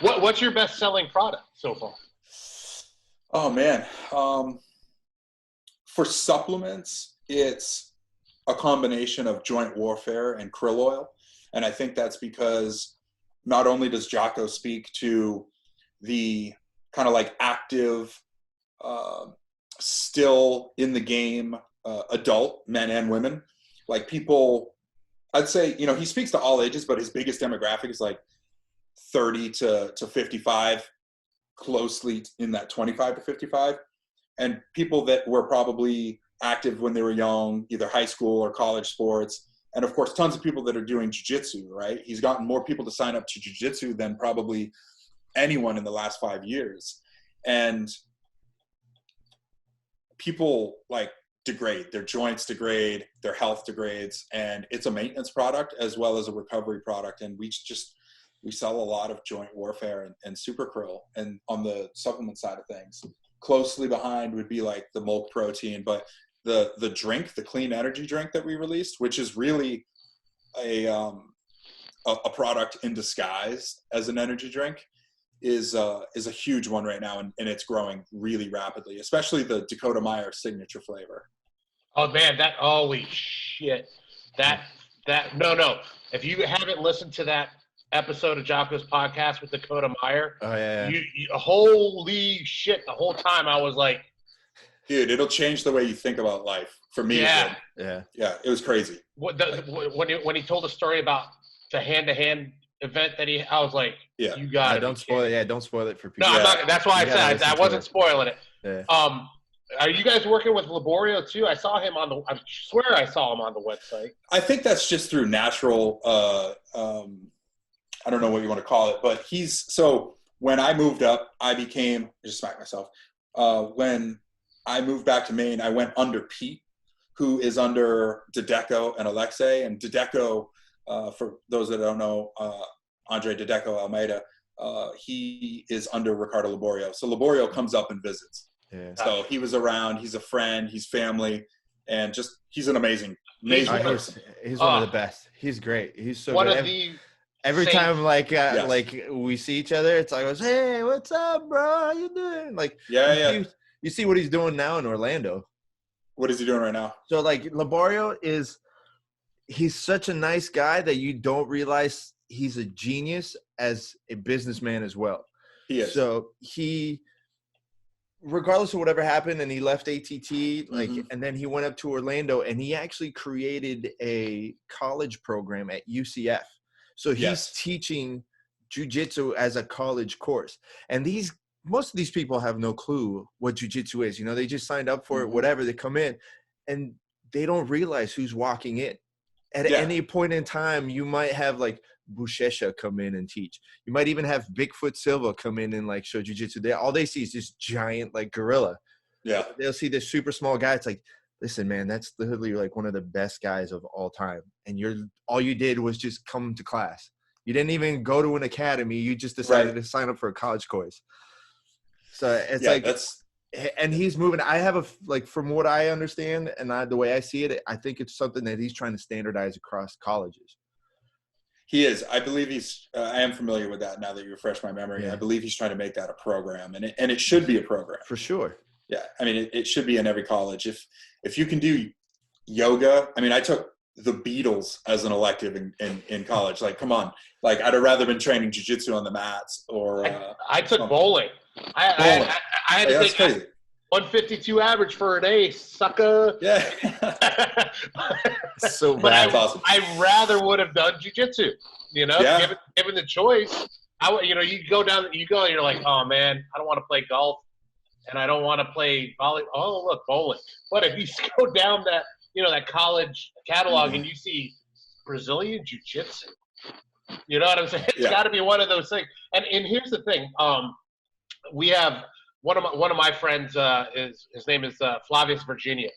What's your best selling product so far? Oh man, for supplements, it's a combination of joint warfare and krill oil, and I think that's because not only does Jocko speak to the kind of like active, still in the game, adult men and women, like people. I'd say, you know, he speaks to all ages, but his biggest demographic is like 30 to 55, closely in that 25 to 55. And people that were probably active when they were young, either high school or college sports. And of course, tons of people that are doing Jiu-Jitsu, right? He's gotten more people to sign up to Jiu-Jitsu than probably anyone in the last 5 years. And people like degrade, their joints degrade, their health degrades, and it's a maintenance product as well as a recovery product. And we sell a lot of joint warfare and super krill. And on the supplement side of things, closely behind would be like the milk protein, but the drink, the clean energy drink that we released, which is really a product in disguise as an energy drink, is a huge one right now, and it's growing really rapidly, especially the Dakota Meyer signature flavor. Oh man, holy shit. No. If you haven't listened to that episode of Jocko's podcast with Dakota Meyer, you holy shit, the whole time I was like, dude, it'll change the way you think about life. For me, yeah, it was crazy. When he told a story about the hand-to-hand event that I was like, you got it. Don't spoil it. Yeah, don't spoil it for people. No, I'm not. That's why I said I wasn't spoiling it. Yeah. Are you guys working with Laborio too? I saw him I swear I saw him on the website. I think that's just through natural, I don't know what you want to call it, but so when I moved up, I just smacked myself. When I moved back to Maine, I went under Pete, who is under Dedeco and Alexei. And Dedeco, for those that don't know, Andre Dedeco Almeida, he is under Ricardo Laborio. So Laborio comes up and visits. Yeah. So he was around. He's a friend. He's family, and he's an amazing person. He's one of the best. He's great. He's so one good. of the every time like we see each other, it's like, hey, what's up, bro? How you doing? Like, you see what he's doing now in Orlando. What is he doing right now? So like Laborio he's such a nice guy that you don't realize he's a genius as a businessman as well. He is. So regardless of whatever happened, and he left ATT, and then he went up to Orlando, and he actually created a college program at UCF. So he's teaching Jiu-Jitsu as a college course. And most of these people have no clue what Jiu-Jitsu is. You know, they just signed up for it, whatever, they come in, and they don't realize who's walking in. At any point in time, you might have like Bushesha come in and teach. You might even have Bigfoot Silva come in and like show Jiu-Jitsu. All they see is this giant like gorilla. Yeah. They'll see this super small guy. It's like, listen, man, that's literally like one of the best guys of all time. And all you did was just come to class. You didn't even go to an academy. You just decided to sign up for a college course. So it's and he's moving. I have from what I understand and the way I see it, I think it's something that he's trying to standardize across colleges. He is. I believe I am familiar with that now that you refresh my memory. Yeah. I believe he's trying to make that a program, and it should be a program. For sure. Yeah. I mean, it should be in every college. If you can do yoga, I mean, I took the Beatles as an elective in college. Like, come on. Like, I'd have rather been training jiu-jitsu on the mats or I took bowling. I had to take 152 average for an A, sucker. Yeah. So bad. Awesome. I rather would have done jiu-jitsu, given the choice. You go and you're like, oh man, I don't want to play golf and I don't want to play volleyball. Oh, look, bowling. But if you go down that college catalog and you see Brazilian jiu-jitsu, you know what I'm saying? It's got to be one of those things. And here's the thing. We have one of my friends. His name is Flavius Virginia.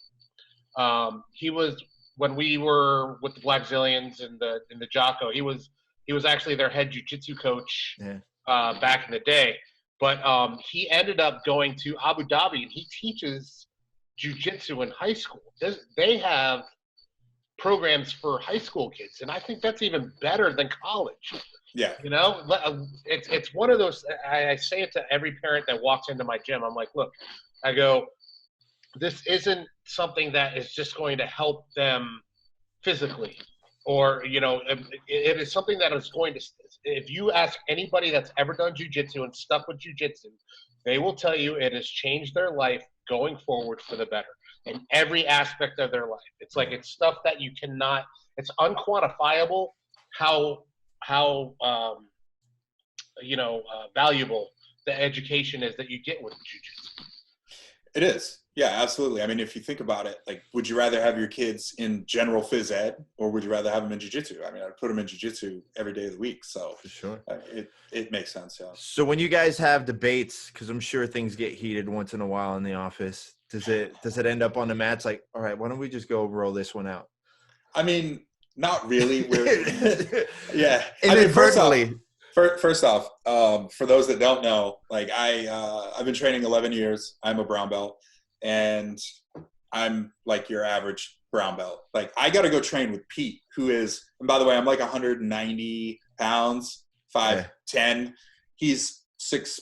He was when we were with the Black Zillions in the Jocko. He was actually their head jiu-jitsu coach back in the day. But he ended up going to Abu Dhabi, and he teaches jiu-jitsu in high school. They have programs for high school kids, and I think that's even better than college. Yeah. You know, it's one of those. I say it to every parent that walks into my gym. I'm like, look, I go, this isn't something that is just going to help them physically, or it is something that is going to. If you ask anybody that's ever done jiu-jitsu and stuck with jiu-jitsu, they will tell you it has changed their life going forward for the better in every aspect of their life. It's like it's stuff that you cannot. It's unquantifiable how valuable the education is that you get with jiu-jitsu. It is. Yeah, absolutely. I mean, if you think about it, like, would you rather have your kids in general phys ed, or would you rather have them in jiu-jitsu? I mean, I'd put them in jiu-jitsu every day of the week. So for sure, it makes sense. Yeah. So when you guys have debates, because I'm sure things get heated once in a while in the office, does it end up on the mats like, all right, why don't we just go roll this one out? I mean, not really. Yeah. Inadvertently. First off, for those that don't know, like I've been training 11 years. I'm a brown belt, and I'm like your average brown belt. Like, I got to go train with Pete, who is, and by the way, I'm like 190 pounds, 5'10". He's 6'3",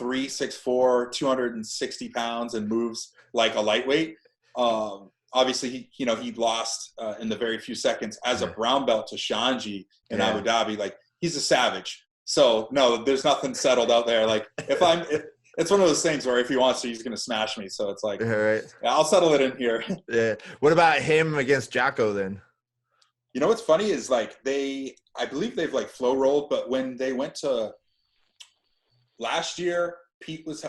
6'4", 260 pounds, and moves like a lightweight. Obviously, he lost in the very few seconds as a brown belt to Shanji in Abu Dhabi. Like, he's a savage. So no, there's nothing settled out there. Like, it's one of those things where if he wants to, he's going to smash me. So it's like, yeah, I'll settle it in here. Yeah. What about him against Jocko then? You know what's funny is, like, I believe they've like flow rolled, but when they went to last year, Pete was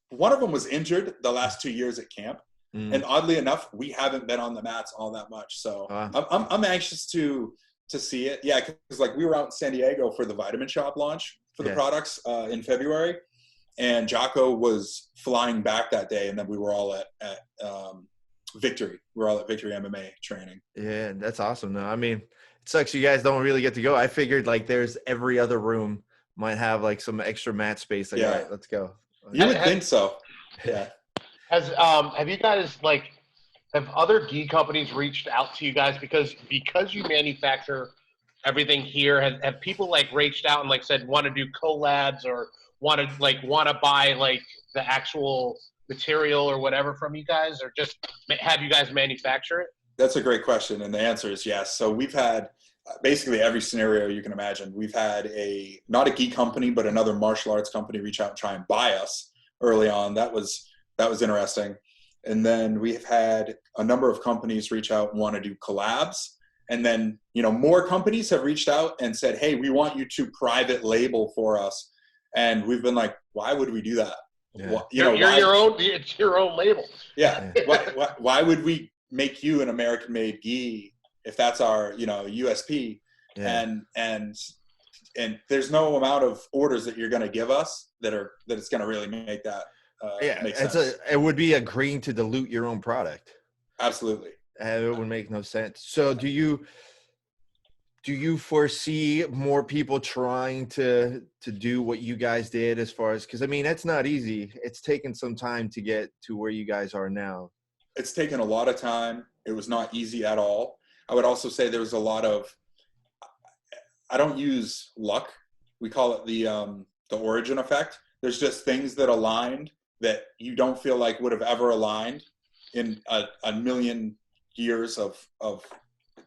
one of them was injured the last 2 years at camp. And oddly enough, we haven't been on the mats all that much. So I'm anxious to see it. Yeah, because like we were out in San Diego for the Vitamin Shop launch for the products in February, and Jocko was flying back that day, and then we were all at Victory. We were all at Victory MMA training. Yeah, that's awesome. No, I mean, it sucks you guys don't really get to go. I figured like there's every other room might have like some extra mat space. Like, all right, let's go. You would think so. Yeah. Have you guys, like, have other gi companies reached out to you guys because you manufacture everything here? Have people like reached out and like said want to do collabs or want to buy like the actual material or whatever from you guys, or just have you guys manufacture it? That's a great question, and the answer is yes. So we've had basically every scenario you can imagine. We've had not a gi company, but another martial arts company reach out and try and buy us early on. That was interesting. And then we've had a number of companies reach out and want to do collabs. And then, more companies have reached out and said, hey, we want you to private label for us. And we've been like, why would we do that? Yeah. It's your own label. Yeah. Why would we make you an American-made gi if that's our, USP? Yeah. And there's no amount of orders that you're going to give us that it's going to really make that. It would be agreeing to dilute your own product. Absolutely. It would make no sense. So do you foresee more people trying to do what you guys did, as far as, because I mean, it's not easy. It's taken some time to get to where you guys are now. It's taken a lot of time. It was not easy at all. I would also say there was a lot of, I don't use luck. We call it the origin effect. There's just things that aligned that you don't feel like would have ever aligned in a million years of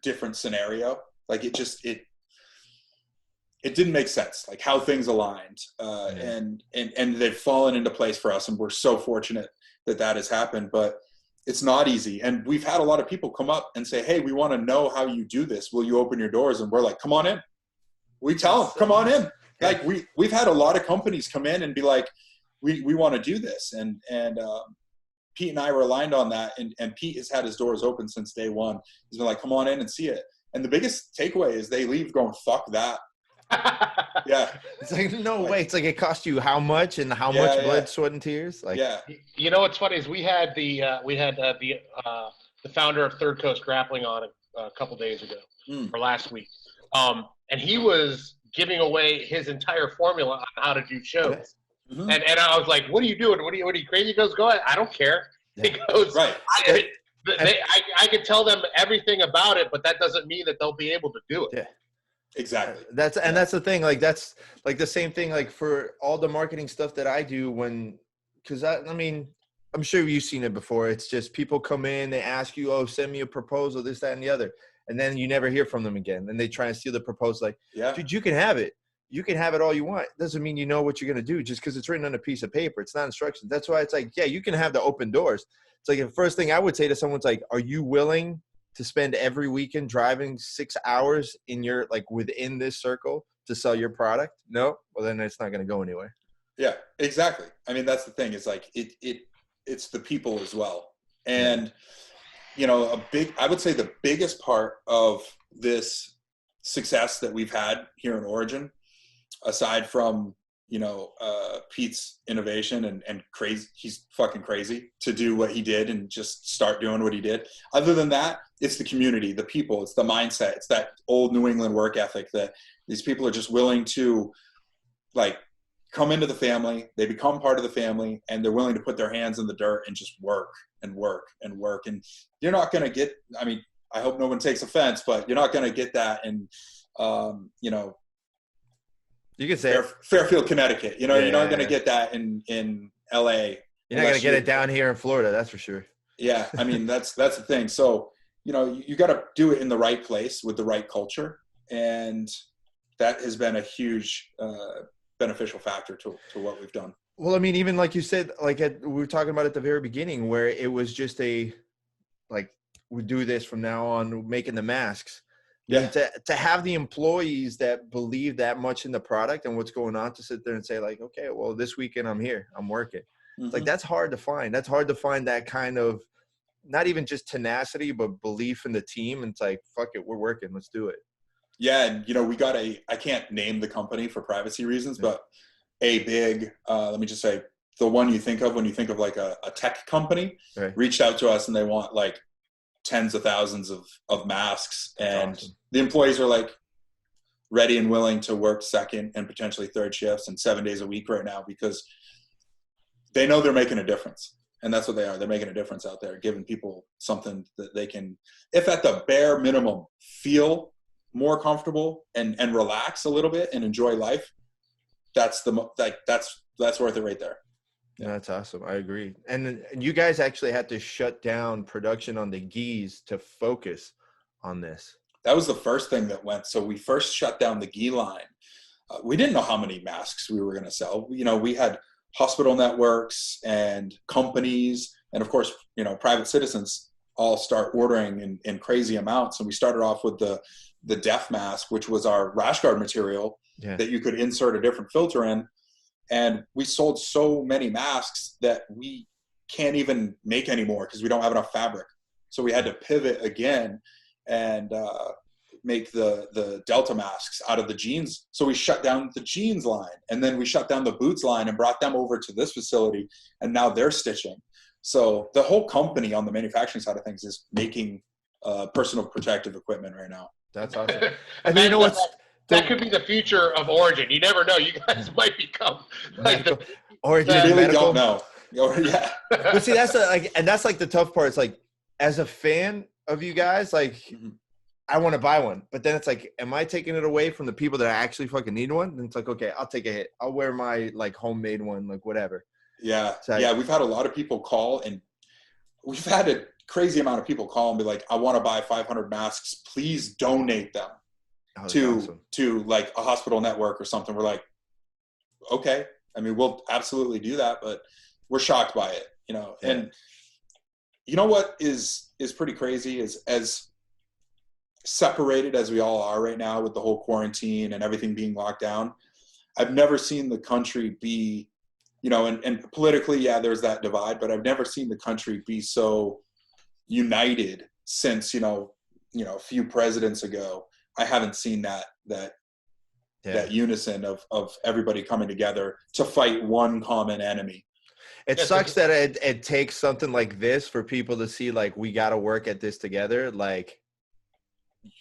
different scenario. Like it didn't make sense, like how things aligned, and they've fallen into place for us. And we're so fortunate that has happened, but it's not easy. And we've had a lot of people come up and say, hey, we want to know how you do this. Will you open your doors? And we're like, come on in. We tell them, come on in. Like we've had a lot of companies come in and be like, we want to do this. And Pete and I were aligned on that. And Pete has had his doors open since day one. He's been like, come on in and see it. And the biggest takeaway is they leave going, fuck that. Yeah. It's like, no way. It's like it cost you how much and how much blood, sweat, and tears? Like, yeah. You know what's funny is we had the founder of Third Coast Grappling on a couple days ago or last week, and he was giving away his entire formula on how to do shows. Mm-hmm. And I was like, "What are you doing? What are you crazy?" He goes, "Go ahead. I don't care." He goes, Right. I can tell them everything about it, but that doesn't mean that they'll be able to do it. Yeah. Exactly. That's the thing. Like, that's like the same thing, like for all the marketing stuff that I do because I mean, I'm sure you've seen it before. It's just people come in, they ask you, oh, send me a proposal, this, that, and the other. And then you never hear from them again. And they try and steal the proposal. Like, dude, you can have it. You can have it all you want. Doesn't mean you know what you're going to do just because it's written on a piece of paper. It's not instructions. That's why it's like, yeah, you can have the open doors. It's like the first thing I would say to someone's like, are you willing to spend every weekend driving 6 hours within this circle to sell your product? No? Well, then it's not going to go anywhere. Yeah, exactly. I mean, that's the thing. It's like it's the people as well. And, I would say the biggest part of this success that we've had here in Origin, aside from, Pete's innovation and crazy, he's fucking crazy to do what he did and just start doing what he did. Other than that, it's the community, the people, it's the mindset. It's that old New England work ethic that these people are just willing to come into the family. They become part of the family and they're willing to put their hands in the dirt and just work and work and work. And you're not going to get, I hope no one takes offense, but you're not going to get that in, you can say Fairfield, Connecticut. You're not going to get that in LA. You're not going to get it down here in Florida. That's for sure. Yeah. I mean, that's the thing. So, you got to do it in the right place with the right culture. And that has been a huge beneficial factor to what we've done. Well, I mean, even like you said, we were talking about at the very beginning where it was just we do this from now on, making the masks. Yeah. To have the employees that believe that much in the product and what's going on, to sit there and say like, okay, well, this weekend I'm here, I'm working. Mm-hmm. Like, that's hard to find. That's hard to find that kind of, not even just tenacity, but belief in the team. And it's like, fuck it, we're working, let's do it. Yeah. And, we got I can't name the company for privacy reasons, but a big, let me just say, the one you think of when you think of like a tech company, reached out to us and they want like tens of thousands of masks. And awesome. The employees are ready and willing to work second and potentially third shifts and 7 days a week right now because they know they're making a difference. And that's what they are. They're making a difference out there, giving people something that they can, if at the bare minimum, feel more comfortable and relax a little bit and enjoy life. That's that's worth it right there. Yeah, that's awesome. I agree. And you guys actually had to shut down production on the gis to focus on this. That was the first thing that went. So we first shut down the gi line. We didn't know how many masks we were going to sell. We had hospital networks and companies and, of course, private citizens all start ordering in crazy amounts. And we started off with the Def mask, which was our rash guard material that you could insert a different filter in. And we sold so many masks that we can't even make anymore because we don't have enough fabric. So we had to pivot again and make the Delta masks out of the jeans. So we shut down the jeans line, and then we shut down the boots line and brought them over to this facility, and now they're stitching. So the whole company on the manufacturing side of things is making personal protective equipment right now. That's awesome. And you know what's that could be the future of Origin. You never know. You guys might become Origin. You really don't know. Yeah. But see, that's the tough part. It's like, as a fan of you guys, I want to buy one, but then it's like, am I taking it away from the people that actually fucking need one? And it's like, okay, I'll take a hit. I'll wear my homemade one, whatever. Yeah. So we've had a lot of people call, and we've had a crazy amount of people call and be like, I want to buy 500 masks. Please donate them to a hospital network or something. We're like, okay. I mean, we'll absolutely do that, but we're shocked by it, and you know what is pretty crazy is, as separated as we all are right now with the whole quarantine and everything being locked down, I've never seen the country be, and politically, there's that divide, but I've never seen the country be so united since, a few presidents ago. I haven't seen that that unison of everybody coming together to fight one common enemy. It sucks that it takes something like this for people to see, like, we got to work at this together. Like,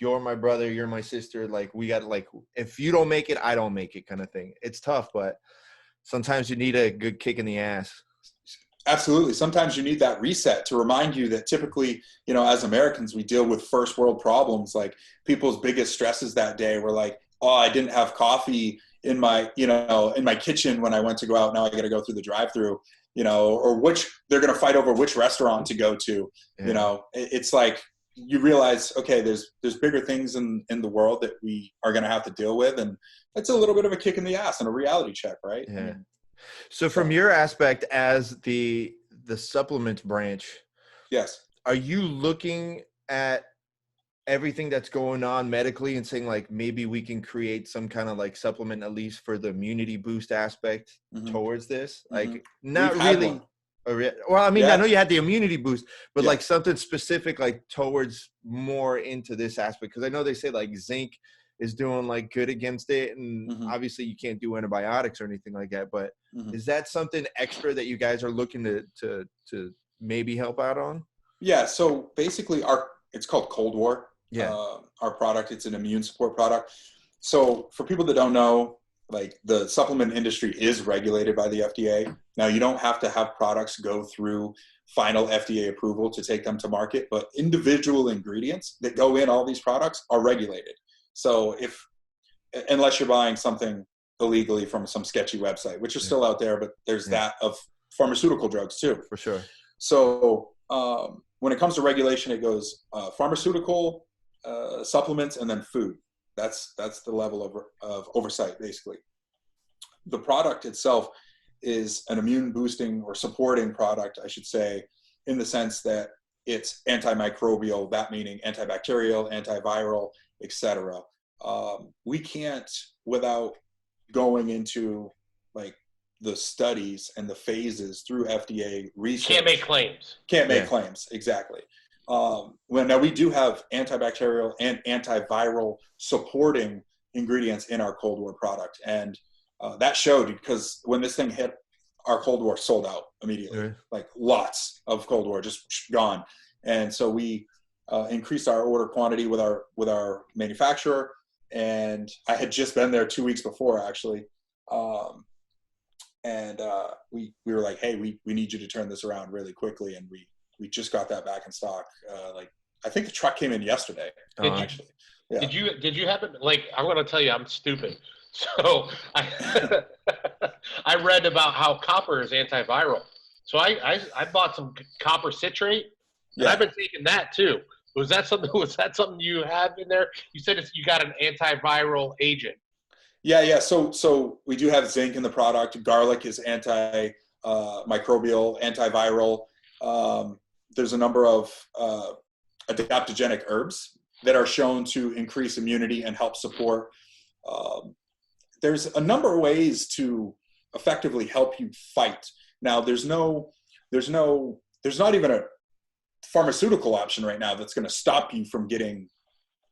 you're my brother, you're my sister. Like, we got to, like, if you don't make it, I don't make it kind of thing. It's tough, but sometimes you need a good kick in the ass. Absolutely. Sometimes you need that reset to remind you that typically, you know, as Americans, we deal with first world problems. Like, people's biggest stresses that day were like, oh, I didn't have coffee in my, you know, in my kitchen when I went to go out. Now I got to go through the drive-through, you know, or which they're going to fight over which restaurant to go to. You know, it's like you realize, okay, there's bigger things in the world that we are going to have to deal with. And it's a little bit of a kick in the ass and a reality check, right? Yeah. I mean, so from your aspect as the supplement branch, yes, are you looking at everything that's going on medically and saying, like, maybe we can create some kind of like supplement, at least for the immunity boost aspect towards this? Like, not really. Well, I mean, I know you had the immunity boost, but like something specific, like towards more into this aspect. Cause I know they say like zinc is doing like good against it. And obviously you can't do antibiotics or anything like that, but is that something extra that you guys are looking to maybe help out on? Yeah. So basically it's called Cold War. Our product, it's an immune support product. So for people that don't know, like, the supplement industry is regulated by the FDA. Now, you don't have to have products go through final FDA approval to take them to market, but individual ingredients that go in all these products are regulated. So unless you're buying something illegally from some sketchy website, which is still out there, but there's that of pharmaceutical drugs too. For sure. So when it comes to regulation, it goes pharmaceutical, supplements, and then food. That's the level of oversight, basically. The product itself is an immune boosting or supporting product, I should say, in the sense that it's antimicrobial, that meaning antibacterial, antiviral, etc. We can't, without going into like the studies and the phases through FDA research. Can't make claims. Can't make claims, exactly. Now we do have antibacterial and antiviral supporting ingredients in our Cold War product. And that showed, because when this thing hit, our Cold War sold out immediately, like lots of Cold War just gone. And so we increased our order quantity with our manufacturer. And I had just been there 2 weeks before, actually. We were like, hey, we need you to turn this around really quickly. And we just got that back in stock. I think the truck came in yesterday. Actually, yeah. Did you happen, like, I'm going to tell you, I'm stupid. So I read about how copper is antiviral. So I bought some copper citrate, and I've been taking that too. Was that something you have in there? You said you got an antiviral agent. Yeah. So we do have zinc in the product. Garlic is microbial, antiviral. There's a number of adaptogenic herbs that are shown to increase immunity and help support. There's a number of ways to effectively help you fight. Now, there's not even a pharmaceutical option right now that's going to stop you from getting,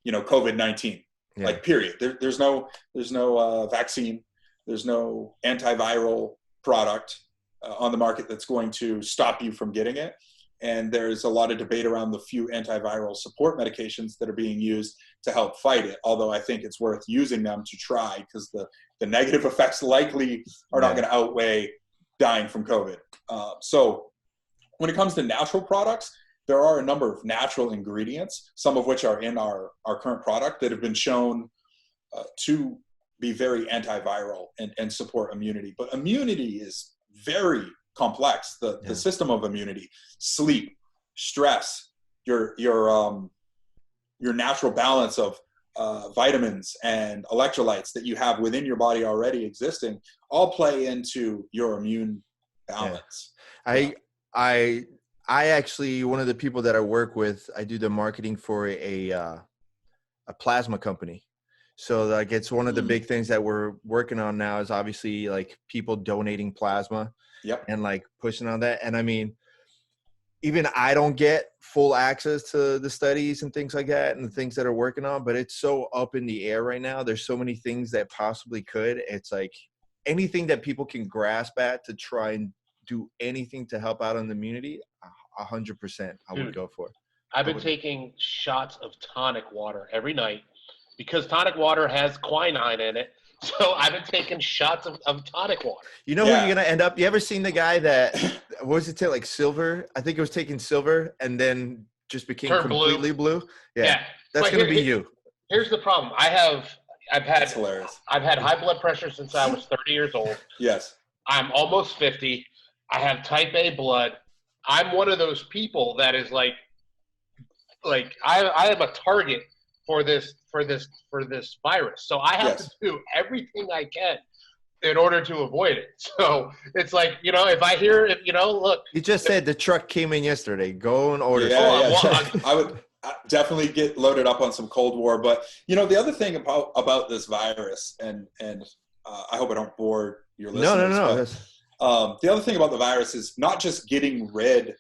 COVID-19. Like, period. There's no vaccine. There's no antiviral product on the market that's going to stop you from getting it. And there's a lot of debate around the few antiviral support medications that are being used to help fight it. Although I think it's worth using them to try, because the negative effects likely are not going to outweigh dying from COVID. So when it comes to natural products, there are a number of natural ingredients, some of which are in our current product, that have been shown to be very antiviral and support immunity. But immunity is very complex. The system of immunity, sleep, stress, your natural balance of vitamins and electrolytes that you have within your body already existing, all play into your immune balance. I actually, one of the people that I work with, I do the marketing for a plasma company. So like, it's one of the big things that we're working on now is obviously like people donating plasma. And like pushing on that. And I mean, even I don't get full access to the studies and things like that and the things that are working on, but it's so up in the air right now. There's so many things that possibly could. It's like anything that people can grasp at to try and do anything to help out on the immunity, 100% I would go for. I've been taking shots of tonic water every night because tonic water has quinine in it. So I've been taking shots of tonic water. You know who you're going to end up? You ever seen the guy that, what was it, like silver? I think it was taking silver and then just became completely blue. Yeah. That's going to be you. Here's the problem. I've had high blood pressure since I was 30 years old. Yes. I'm almost 50. I have type A blood. I'm one of those people that is like I am a target for this virus. So I have to do everything I can in order to avoid it. So it's like, if I hear it, look. You just said the truck came in yesterday. Go and order. I would definitely get loaded up on some Cold War. But, the other thing about this virus, and I hope I don't bore your listeners. No. But, the other thing about the virus is not just getting rid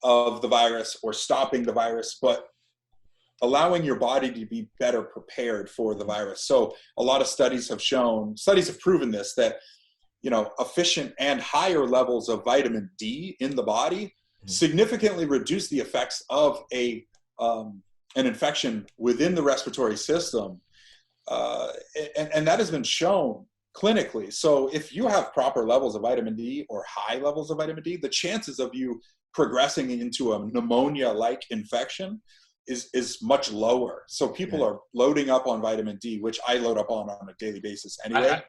of the virus or stopping the virus, but allowing your body to be better prepared for the virus. So a lot of studies have proven this, that, efficient and higher levels of vitamin D in the body significantly reduce the effects of an infection within the respiratory system. And that has been shown clinically. So if you have proper levels of vitamin D or high levels of vitamin D, the chances of you progressing into a pneumonia-like infection is much lower. So people are loading up on vitamin D, which I load up on a daily basis anyway.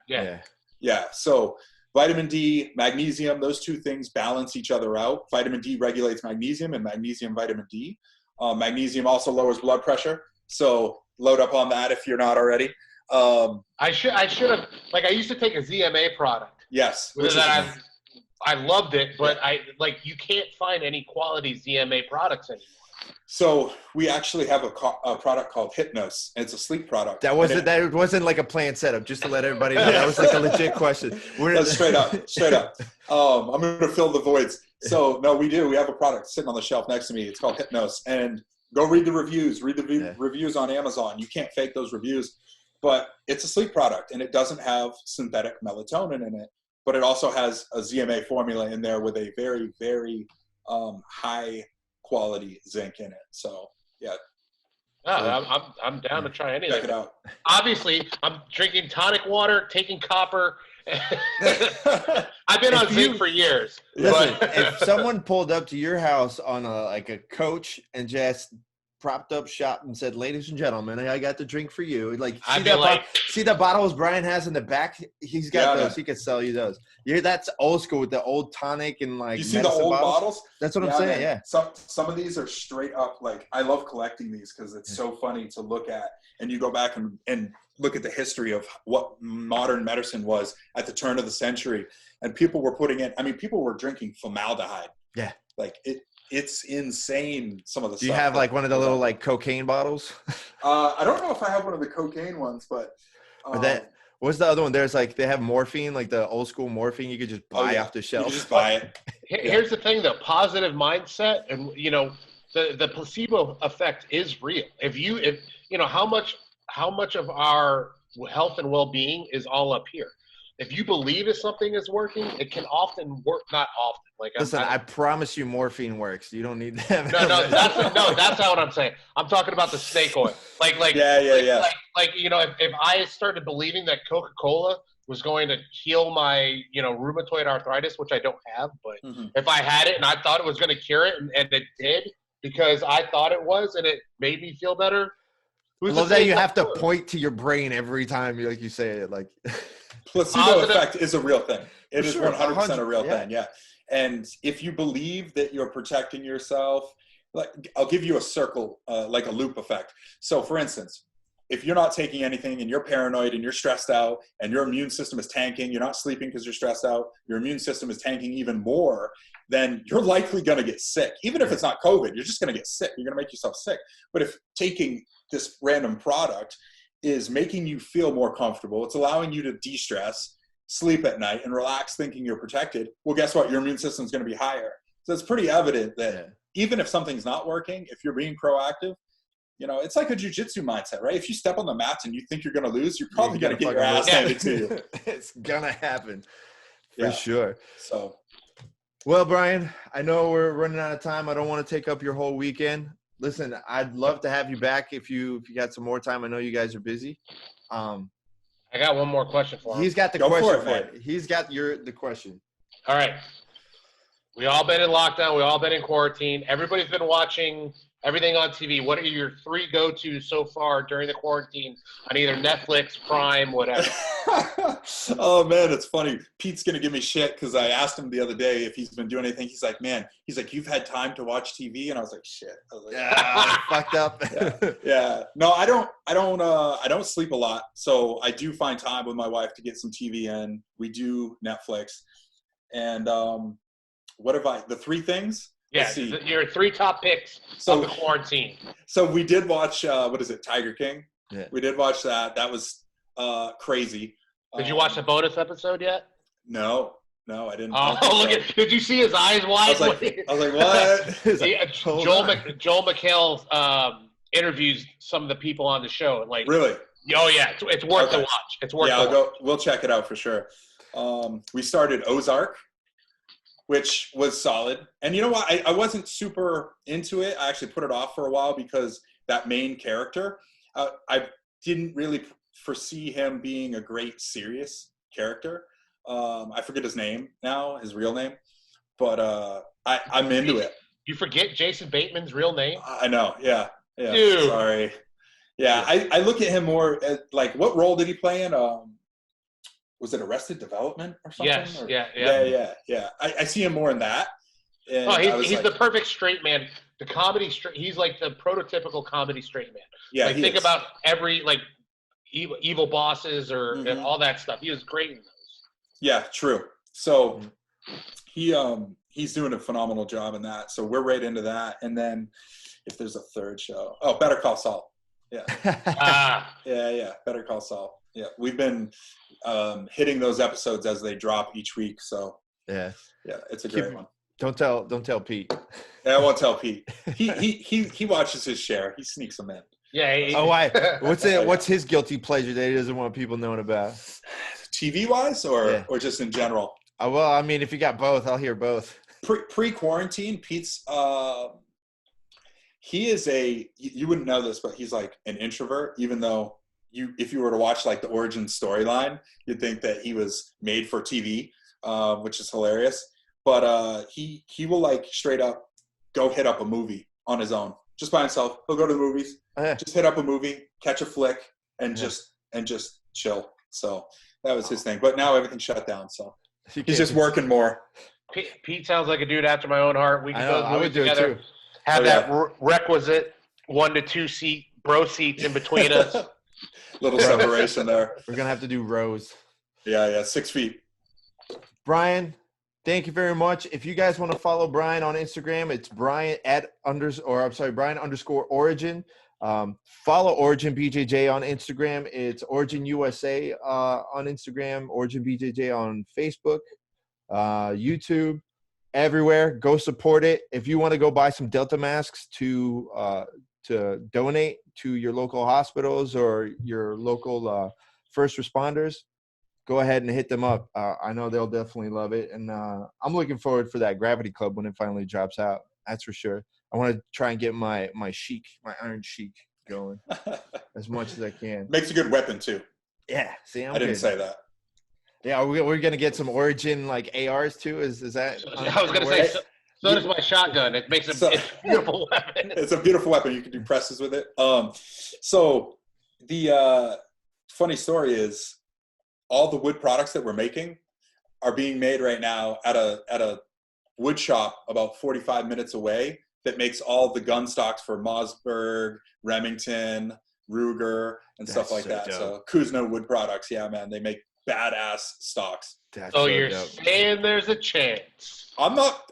So vitamin D, magnesium, those two things balance each other out. Vitamin D regulates magnesium and magnesium vitamin D. Magnesium also lowers blood pressure. So load up on that if you're not already. I should have, I used to take a ZMA product. Yes. I loved it, but you can't find any quality ZMA products anymore. So we actually have a product called Hypnos, and it's a sleep product. That wasn't like a planned setup, just to let everybody know. That was like a legit question. That's straight up. I'm going to fill the voids. So no, we do. We have a product sitting on the shelf next to me. It's called Hypnos, and go read the reviews. Read the reviews on Amazon. You can't fake those reviews, but it's a sleep product, and it doesn't have synthetic melatonin in it, but it also has a ZMA formula in there with a very, very high quality zinc in it. So I'm down to try anything. Check it out. Obviously, I'm drinking tonic water, taking copper. I've been on zinc for years. Listen, if someone pulled up to your house on a coach and just propped up shop and said, "Ladies and gentlemen, I got the drink for you." See the bottles Brian has in the back? He's got those. He could sell you those. That's old school with the old tonic and you see the old bottles? That's what I'm saying. Man. Yeah. Some of these are straight up I love collecting these because it's so funny to look at, and you go back and look at the history of what modern medicine was at the turn of the century, and people were people were drinking formaldehyde. Yeah. It's insane, some of the stuff. Do you have one of the little cocaine bottles? I don't know if I have one of the cocaine ones, but what's the other one? There's they have morphine, the old school morphine you could just buy off the shelf. You just buy it. Here's the thing, though, positive mindset and the placebo effect is real. If how much of our health and well-being is all up here. If you believe if something is working, it can often work. Not often. Listen, I promise you, morphine works. You don't need that. That's not what I'm saying. I'm talking about the snake oil. If I started believing that Coca-Cola was going to heal my, rheumatoid arthritis, which I don't have, but if I had it and I thought it was going to cure it, and it did because I thought it was, and it made me feel better. I love that you have to point to your brain every time you say it. Placebo effect is a real thing. It is 100% a real thing. Yeah. And if you believe that you're protecting yourself, I'll give you a circle, a loop effect. So for instance, if you're not taking anything and you're paranoid and you're stressed out and your immune system is tanking, you're not sleeping because you're stressed out, your immune system is tanking even more, then you're likely going to get sick. Even if it's not COVID, you're just going to get sick. You're going to make yourself sick. But if taking this random product is making you feel more comfortable, it's allowing you to de-stress, sleep at night, and relax thinking you're protected, well, guess what? Your immune system is going to be higher. So it's pretty evident that even if something's not working, if you're being proactive, you know, it's like a jiu-jitsu mindset, right? If you step on the mats and you think you're going to lose, you're probably going to get your ass handed to you. It's going to happen for sure. So, well, Brian, I know we're running out of time. I don't want to take up your whole weekend. Listen, I'd love to have you back if you got some more time. I know you guys are busy. I got one more question for him. He's got the question for it. He's got the question. All right. We all been in lockdown. We all been in quarantine. Everybody's been watching everything on TV. What are your 3 go-tos so far during the quarantine on either Netflix, Prime, whatever? Oh, man, it's funny. Pete's going to give me shit because I asked him the other day if he's been doing anything. He's like, you've had time to watch TV? And I was like, shit. I was like, yeah, fucked up. Yeah. No, I don't sleep a lot. So I do find time with my wife to get some TV in. We do Netflix. And what have the 3 things? Yeah, your 3 top picks of the quarantine. So we did watch, Tiger King? Yeah. We did watch that. That was crazy. Did you watch the bonus episode yet? No, I didn't. Oh, did you see his eyes wide? I was like, what? Joel McHale interviews some of the people on the show. And like, really? Oh, yeah. It's worth the watch. It's worth the watch. We'll check it out for sure. We started Ozark, which was solid. And you know what? I wasn't super into it. I actually put it off for a while because that main character, I didn't really foresee him being a great serious character. I forget his name now, his real name, but I'm into it. You forget Jason Bateman's real name? I know. Yeah. Dude. Sorry. Yeah. I look at him more as, like, what role did he play in? Was it Arrested Development or something? Yes. Yeah. I see him more in that. And he's the perfect straight man. The comedy straight. He's like the prototypical comedy straight man. Yeah. Like, think about every evil bosses or and all that stuff. He was great in those. Yeah, true. So he's doing a phenomenal job in that. So we're right into that. And then if there's a third show, Better Call Saul. Yeah. Yeah. Better Call Saul. Yeah, we've been hitting those episodes as they drop each week. So yeah, it's a great one. Don't tell Pete. Yeah, I won't tell Pete. He watches his share. He sneaks them in. Yeah. Why? What's his guilty pleasure that he doesn't want people knowing about? TV wise or just in general? Well, I mean, if you got both, I'll hear both. Pre-quarantine, Pete's he is you wouldn't know this, but he's like an introvert, even though if you were to watch like the origin storyline, you'd think that he was made for TV, which is hilarious. But he will like straight up go hit up a movie on his own, just by himself. He'll go to the movies, just hit up a movie, catch a flick, and just chill. So that was his thing. But now everything's shut down, so he's just working more. Pete sounds like a dude after my own heart. We can go to the movies together. Too. Have that requisite 1 to 2 seat bro seats in between us. Little separation there. We're gonna have to do rows. Yeah, 6 feet. Brian, thank you very much. If you guys want to follow Brian on Instagram, it's Brian_Origin. Follow Origin BJJ on Instagram. It's Origin USA on Instagram. Origin BJJ on Facebook, YouTube, everywhere. Go support it. If you want to go buy some Delta masks to donate to your local hospitals or your local first responders, go ahead and hit them up. I know they'll definitely love it. And I'm looking forward for that Gravity Club when it finally drops out. That's for sure. I want to try and get my Iron Sheik going as much as I can. Makes a good weapon too. Yeah. See, I didn't say that. Yeah, we're going to get some Origin like ARs too. Is that? I was going to say, so does my shotgun. It makes it's a beautiful weapon. It's a beautiful weapon. You can do presses with it. So the funny story is all the wood products that we're making are being made right now at a wood shop about 45 minutes away that makes all the gun stocks for Mossberg, Remington, Ruger, and stuff like that. So Kuzno Wood Products, yeah, man, they make badass stocks. So you're saying there's a chance? I'm not.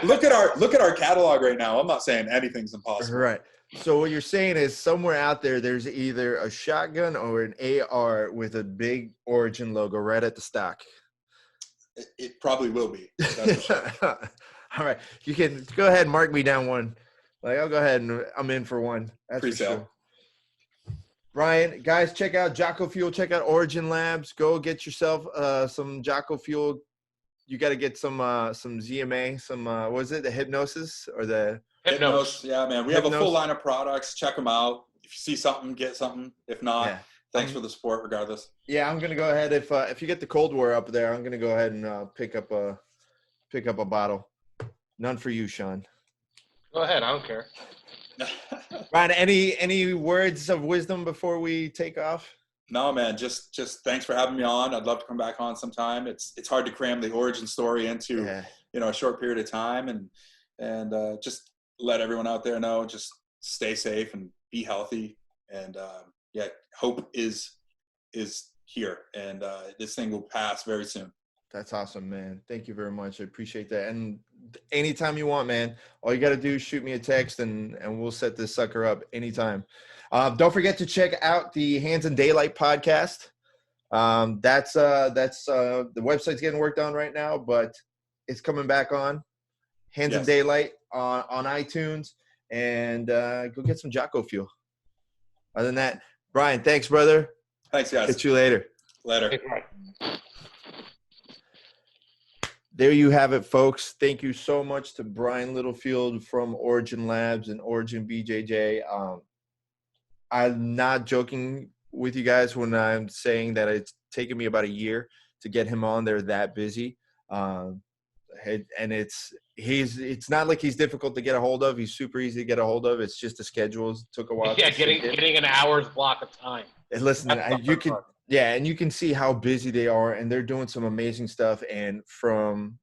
Look at our catalog right now. I'm not saying anything's impossible. Right. So what you're saying is somewhere out there's either a shotgun or an AR with a big Origin logo right at the stock. It probably will be. That's for sure. All right. You can go ahead and mark me down one. Like, I'll go ahead and I'm in for one. That's Pre-sale. for sure. Brian, guys, check out Jocko Fuel. Check out Origin Labs. Go get yourself some Jocko Fuel. You got to get some ZMA, some what was it? The hypnosis or the Hypnos. Yeah, man. We have a full line of products. Check them out. If you see something, get something. If not, thanks for the support regardless. Yeah, I'm gonna go ahead. If you get the Cold War up there, I'm gonna go ahead and pick up a bottle. None for you, Shawn. Go ahead. I don't care. Ryan, any words of wisdom before we take off? No, man. Just thanks for having me on. I'd love to come back on sometime. It's hard to cram the origin story into a short period of time, and just let everyone out there know. Just stay safe and be healthy. And hope is here, and this thing will pass very soon. That's awesome, man. Thank you very much. I appreciate that. And anytime you want, man, all you got to do is shoot me a text and we'll set this sucker up anytime. Don't forget to check out the Hands in Daylight podcast. That's the website's getting worked on right now, but it's coming back on. Hands in Daylight on iTunes, and go get some Jocko Fuel. Other than that, Brian, thanks, brother. Thanks, guys. Catch you later. Later. There you have it, folks. Thank you so much to Brian Littlefield from Origin Labs and Origin BJJ. I'm not joking with you guys when I'm saying that it's taken me about a year to get him on. They're that busy. And it's not like he's difficult to get a hold of. He's super easy to get a hold of. It's just the schedules took a while. Yeah, getting an hour's block of time. And listen, and you can see how busy they are, and they're doing some amazing stuff. And from,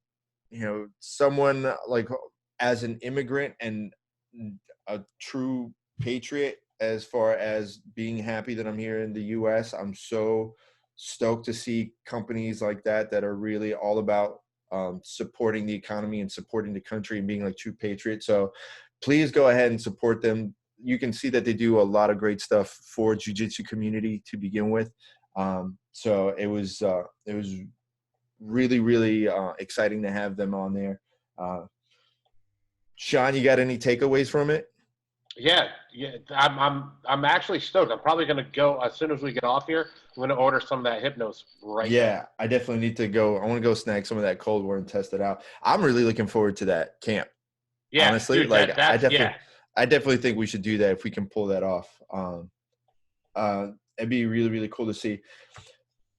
someone like as an immigrant and a true patriot, as far as being happy that I'm here in the U.S., I'm so stoked to see companies like that are really all about supporting the economy and supporting the country and being like true patriots. So please go ahead and support them. You can see that they do a lot of great stuff for Jiu-Jitsu community to begin with. So it was really, really exciting to have them on there. Shawn, you got any takeaways from it? Yeah. I'm actually stoked. I'm probably gonna go as soon as we get off here. I'm gonna order some of that Hypnos right now. I definitely need to go. I want to go snag some of that Cold War and test it out. I'm really looking forward to that camp. Yeah, honestly, dude, I definitely think we should do that if we can pull that off. It'd be really, really cool to see.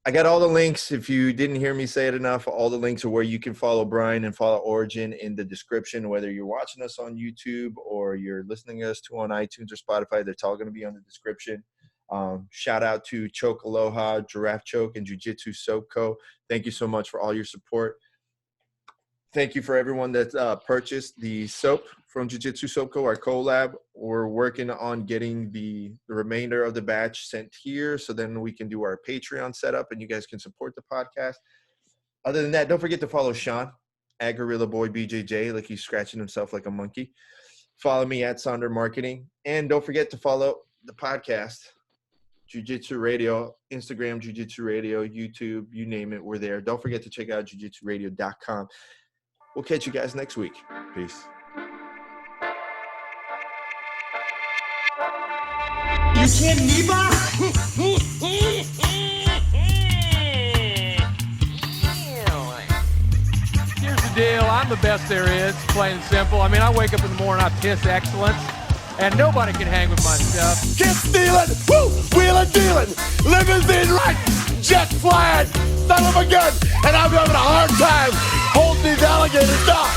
I got all the links. If you didn't hear me say it enough, all the links are where you can follow Brian and follow Origin in the description, whether you're watching us on YouTube or you're listening to us on iTunes or Spotify. That's all going to be on the description. Shout out to Choke Aloha, Giraffe Choke, and Jiu-Jitsu Soap Co. Thank you so much for all your support. Thank you for everyone that purchased the soap from Jiu-Jitsu Soap Co., our collab. We're working on getting the remainder of the batch sent here so then we can do our Patreon setup and you guys can support the podcast. Other than that, don't forget to follow Shawn at Gorilla Boy BJJ, like he's scratching himself like a monkey. Follow me at Sonder Marketing. And don't forget to follow the podcast, Jiu-Jitsu Radio, Instagram, Jiu-Jitsu Radio, YouTube, you name it, we're there. Don't forget to check out jujitsuradio.com. We'll catch you guys next week. Peace. You can't Niba? Here's the deal. I'm the best there is, plain and simple. I mean, I wake up in the morning, I piss excellence, and nobody can hang with my stuff. Get stealing, woo, wheeling, dealing, limousine right, jet flying, son of a gun, and I'm having a hard time holding these alligators down.